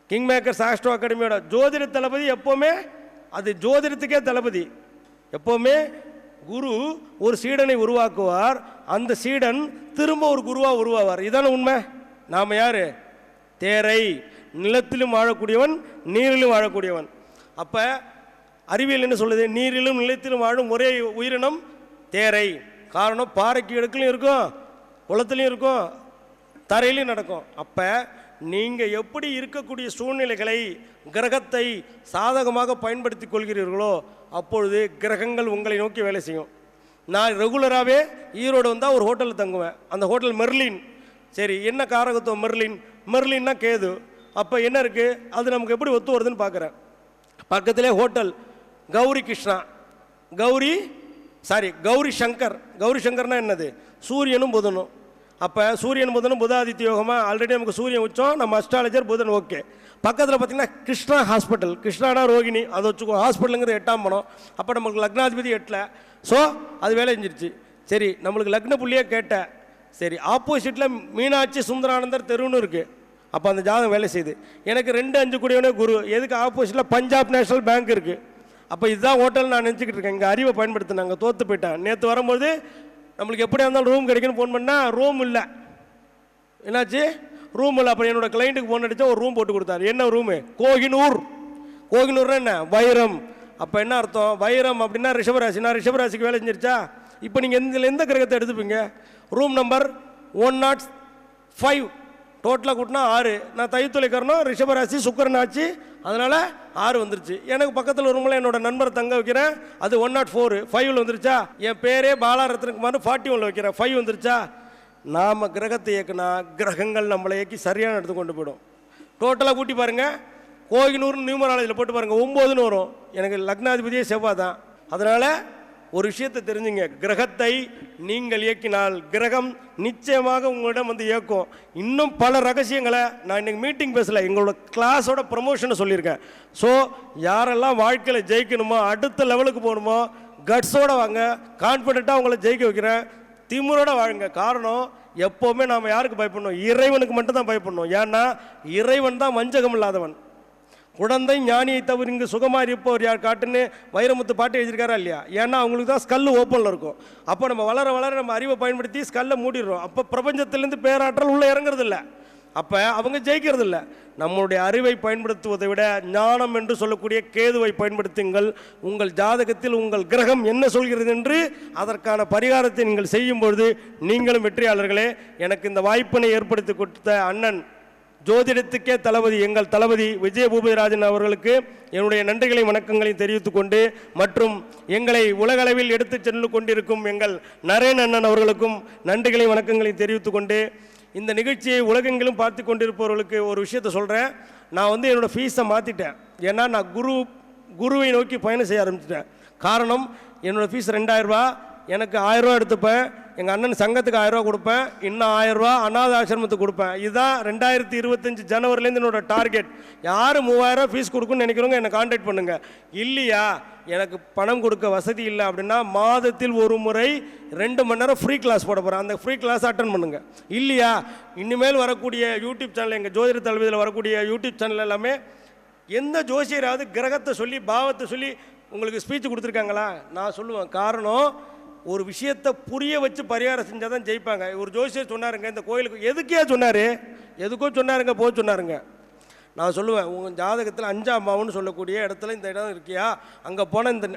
கிங் மேக்கர்ஸ் ஆஸ்ட்ரோ அகாடமியோட ஜோதிட தளபதி. எப்போவுமே அது ஜோதிடத்துக்கே தளபதி. எப்போவுமே குரு ஒரு சீடனை உருவாக்குவார், அந்த சீடன் திரும்ப ஒரு குருவாக உருவாவார். இதான உண்மை. நாம் யார்? தேரை. நிலத்திலும் வாழக்கூடியவன், நீரிலும் வாழக்கூடியவன். அப்போ அறிவியல் என்ன சொல்லுது? நீரிலும் நிலத்திலும் வாழும் ஒரே உயிரினம் தேரை. காரணம், பாறைக்கு இடத்துலையும் இருக்கும், குளத்துலையும் இருக்கும், தரையிலையும் நடக்கும். அப்போ நீங்கள் எப்படி இருக்கக்கூடிய சூழ்நிலைகளை, கிரகத்தை சாதகமாக பயன்படுத்தி கொள்கிறீர்களோ அப்பொழுது கிரகங்கள் உங்களை நோக்கி வேலை செய்யும். நான் ரெகுலராகவே ஈரோடு வந்தால் ஒரு ஹோட்டலில் தங்குவேன். அந்த ஹோட்டல் மெர்லின். சரி, என்ன காரகத்துவம் மெர்லின்? மெர்லின்னா கேது. அப்போ என்ன இருக்குது, அது நமக்கு எப்படி ஒத்து வருதுன்னு பார்க்குறேன். பக்கத்திலே ஹோட்டல் கௌரி கிருஷ்ணா, கௌரி சங்கர். கௌரி சங்கர்னா என்னது? சூரியனும் புதனும். அப்போ சூரியன் புதனும் புதாதித்ய யோகமாக ஆல்ரெடி நமக்கு சூரியன் உச்சம், நம்ம அஸ்ட்ராலஜர் புதன். ஓகே. பக்கத்தில் பார்த்தீங்கன்னா கிருஷ்ணா ஹாஸ்பிட்டல். கிருஷ்ணானா ரோகிணி, அதை வச்சுக்கோ. ஹாஸ்பிட்டலுங்கிறது 8ஆம் படம். அப்போ நம்மளுக்கு லக்னாதிபதி 8ல். ஸோ அது வேலை செஞ்சிருச்சு. சரி, நம்மளுக்கு லக்ன புள்ளியே கேட்டேன். சரி, ஆப்போசிட்டில் மீனாட்சி சுந்தரானந்தர் தெருன்னு இருக்குது. அப்போ அந்த ஜாதகம் வேலை செய்யுது. எனக்கு 2-5 கூடியவனே குரு. எதுக்கு? ஆப்போசிட்டில் பஞ்சாப் நேஷனல் பேங்க் இருக்குது. அப்போ இதுதான் ஹோட்டல் நான் நினச்சிக்கிட்டு இருக்கேன். இங்கே அறிவை பயன்படுத்தினாங்க, தோற்று போயிட்டேன். நேற்று வரும்போது நம்மளுக்கு எப்படியா இருந்தாலும் ரூம் கிடைக்குன்னு ஃபோன் பண்ணால் ரூம் இல்லை. என்னாச்சு? ரூம் இல்லை. அப்புறம் என்னோடய கிளைண்ட்டுக்கு ஃபோன் அடித்தா ஒரு ரூம் போட்டு கொடுத்தாரு. என்ன ரூமு? கோகினூர். கோகினூர்னா என்ன? வைரம். அப்போ என்ன அர்த்தம்? வைரம் அப்படின்னா ரிஷபராசி. நான் ரிஷபராசிக்கு வேலை செஞ்சிருச்சா? இப்போ நீங்கள் எந்த கிரகத்தை எடுத்துப்பீங்க? Room number 105. டோட்டலாக கூட்டினா 6. நான் தைத்துளைக்காரனும் ரிஷபராசி, சுக்கரன் ஆச்சு, அதனால் 6 வந்துருச்சு. எனக்கு பக்கத்தில் ரூமில் என்னோட நண்பரை தங்க வைக்கிறேன், அது 104. 5 வந்துருச்சா? என் பேரே பாலாரத்னகுமார் 41 வைக்கிறேன், 5 வந்துருச்சா? நாம் கிரகத்தை இயக்குனா கிரகங்கள் நம்மளை இயக்கி சரியான இடத்துக்கு கொண்டு போயிடும். டோட்டலாக கூட்டி பாருங்கள், கோகினூர்னு நியூமராலஜியில் போட்டு பாருங்கள், 9ன்னு வரும். எனக்கு லக்னாதிபதியே செவ்வாய் தான். அதனால் ஒரு விஷயத்தை தெரிஞ்சுங்க, கிரகத்தை நீங்கள் இயக்கினால் கிரகம் நிச்சயமாக உங்களிடம் வந்து இயக்கும். இன்னும் பல ரகசியங்களை நான் இன்றைக்கி மீட்டிங் பேசல, எங்களோட கிளாஸோட ப்ரமோஷனை சொல்லியிருக்கேன். ஸோ யாரெல்லாம் வாழ்க்கையில் ஜெயிக்கணுமோ, அடுத்த லெவலுக்கு போகணுமோ, கட்ஸோடு வாங்க, கான்ஃபிடென்ட்டாக உங்களை ஜெயிக்க வைக்கிறேன். திமுறோட வாழுங்க. காரணம், எப்போவுமே நாம் யாருக்கு பயப்படணும்? இறைவனுக்கு மட்டும்தான் பயப்படணும். ஏன்னா இறைவன் தான் வஞ்சகம் இல்லாதவன். குழந்தை ஞானியை தவிர இங்கு சுகமாக இருப்பவர் யார் காட்டுன்னு வைரமுத்து பாட்டு எழுதியிருக்காரா இல்லையா? ஏன்னா அவங்களுக்கு தான் ஸ்கல்லு ஓப்பனில் இருக்கும். அப்போ நம்ம வளர வளர நம்ம அறிவை பயன்படுத்தி ஸ்கல்லை மூடிடுறோம். அப்போ பிரபஞ்சத்திலேருந்து பேராற்றல் உள்ளே இறங்குறது இல்லை. அப்போ அவங்க ஜெயிக்கிறது இல்லை. நம்மளுடைய அறிவை பயன்படுத்துவதை விட ஞானம் என்று சொல்லக்கூடிய கேதுவை பயன்படுத்துங்கள். உங்கள் ஜாதகத்தில் உங்கள் கிரகம் என்ன சொல்கிறது என்று அதற்கான பரிகாரத்தை நீங்கள் செய்யும்பொழுது நீங்களும் வெற்றியாளர்களே. எனக்கு இந்த வாய்ப்பினை ஏற்படுத்தி கொடுத்த அண்ணன் ஜோதிடத்துக்கே தளபதி எங்கள் தளபதி விஜய பூபதிராஜன் அவர்களுக்கு என்னுடைய நன்றிகளையும் வணக்கங்களையும் தெரிவித்துக் கொண்டு, மற்றும் எங்களை உலகளவில் எடுத்துச் சென்று கொண்டிருக்கும் எங்கள் நரேன் அண்ணன் அவர்களுக்கும் நன்றிகளையும் வணக்கங்களையும் தெரிவித்துக் கொண்டு, இந்த நிகழ்ச்சியை உலகெங்கிலும் பார்த்து கொண்டிருப்பவர்களுக்கு ஒரு விஷயத்தை சொல்கிறேன். நான் வந்து என்னோடய ஃபீஸை மாற்றிட்டேன். ஏன்னா நான் குருவை நோக்கி பயணம் செய்ய ஆரம்பிச்சிட்டேன். காரணம், என்னோடய ஃபீஸ் 2000 ரூபா. எனக்கு 1000 ரூபா எடுத்துப்பேன், எங்கள் அண்ணன் சங்கத்துக்கு 1000 ரூபா கொடுப்பேன், இன்னும் 1000 ரூபா அநாத ஆசிரமத்துக்கு கொடுப்பேன். இதுதான் 2025 ஜனவரிலேருந்து என்னோட டார்கெட். யார் 3000 ஃபீஸ் கொடுக்குன்னு நினைக்கிறவங்க என்னை கான்டாக்ட் பண்ணுங்கள். இல்லையா, எனக்கு பணம் கொடுக்க வசதி இல்லை அப்படின்னா மாதத்தில் ஒரு முறை 2 மணி நேரம் ஃப்ரீ கிளாஸ் போட போகிறேன். அந்த ஃப்ரீ கிளாஸ் அட்டன் பண்ணுங்கள். இல்லையா, இனிமேல் வரக்கூடிய யூடியூப் சேனல், எங்கள் ஜோதிட தளபதியில் வரக்கூடிய யூடியூப் சேனல் எல்லாமே எந்த ஜோசியராவது கிரகத்தை சொல்லி பாவத்தை சொல்லி உங்களுக்கு ஸ்பீச் கொடுத்துருக்காங்களா? நான் சொல்லுவேன். காரணம், ஒரு விஷயத்தை புரிய வச்சு பரிகாரம் செஞ்சால் தான் ஜெயிப்பாங்க. ஒரு ஜோசியர் சொன்னாருங்க, இந்த கோயிலுக்கு எதுக்கே சொன்னார், எதுக்கோ சொன்னாருங்க, போய் சொன்னாருங்க. நான் சொல்லுவேன், உங்கள் ஜாதகத்தில் 5ஆம் பாவம்னு சொல்லக்கூடிய இடத்துல இந்த இடம் இருக்கியா, அங்கே போனால் இந்த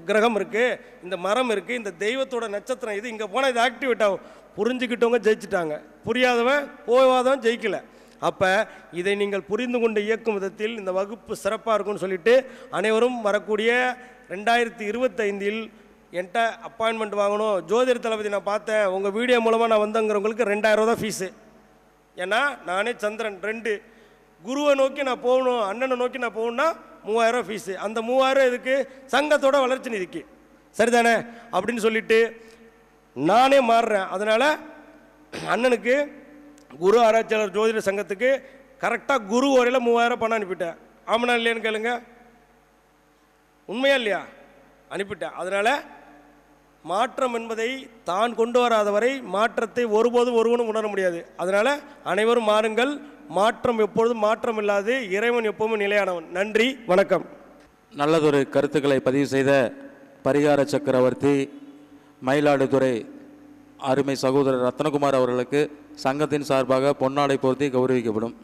கிரகம் இருக்குது, இந்த மரம் இருக்குது, இந்த தெய்வத்தோட நட்சத்திரம் இது, இங்கே போனால் இது ஆக்டிவேட் ஆகும். புரிஞ்சுக்கிட்டவங்க ஜெயிச்சிட்டாங்க, புரியாதவன் போவாதவன் ஜெயிக்கலை. அப்போ இதை நீங்கள் புரிந்து கொண்டு இயக்கும் விதத்தில் இந்த வகுப்பு சிறப்பாக இருக்கும்னு சொல்லிட்டு, அனைவரும் வரக்கூடிய 2025 என்கிட்ட அப்பாயின்மெண்ட் வாங்கணும். ஜோதிட தளபதி நான் பார்த்தேன், உங்கள் வீடியோ மூலமாக நான் வந்தங்கிறவங்களுக்கு 2000 ரூபா தான் ஃபீஸு. ஏன்னா நானே சந்திரன் 2 குருவை நோக்கி நான் போகணும், அண்ணனை நோக்கி நான் போகணுன்னா 3000 ரூபா ஃபீஸு. அந்த 3000 இதுக்கு சங்கத்தோட வளர்ச்சி நிதிக்கு, சரிதானே அப்படின்னு சொல்லிட்டு நானே மாறுறேன். அதனால் அண்ணனுக்கு குரு ஆராய்ச்சியாளர் ஜோதிட சங்கத்துக்கு கரெக்டாக குரு வரையில் 3000 பணம் அனுப்பிட்டேன். ஆமாண்ணா இல்லையான்னு கேளுங்க, உண்மையா இல்லையா? அனுப்பிட்டேன். அதனால் மாற்றம் என்பதை தான் கொண்டு வராதவரை மாற்றத்தை ஒருபோதும் ஒருவனும் உணர முடியாது. அதனால் அனைவரும் மாறுங்கள். மாற்றம் எப்பொழுதும் மாற்றம் இல்லாது, இறைவன் எப்போதும் நிலையானவன். நன்றி, வணக்கம். நல்லதொரு கருத்துக்களை பதிவு செய்த பரிகார சக்கரவர்த்தி மயிலாடுதுறை அருமை சகோதரர் ரத்னகுமார் அவர்களுக்கு சங்கத்தின் சார்பாக பொன்னாடை போர்த்தி கௌரவிக்கப்படும்.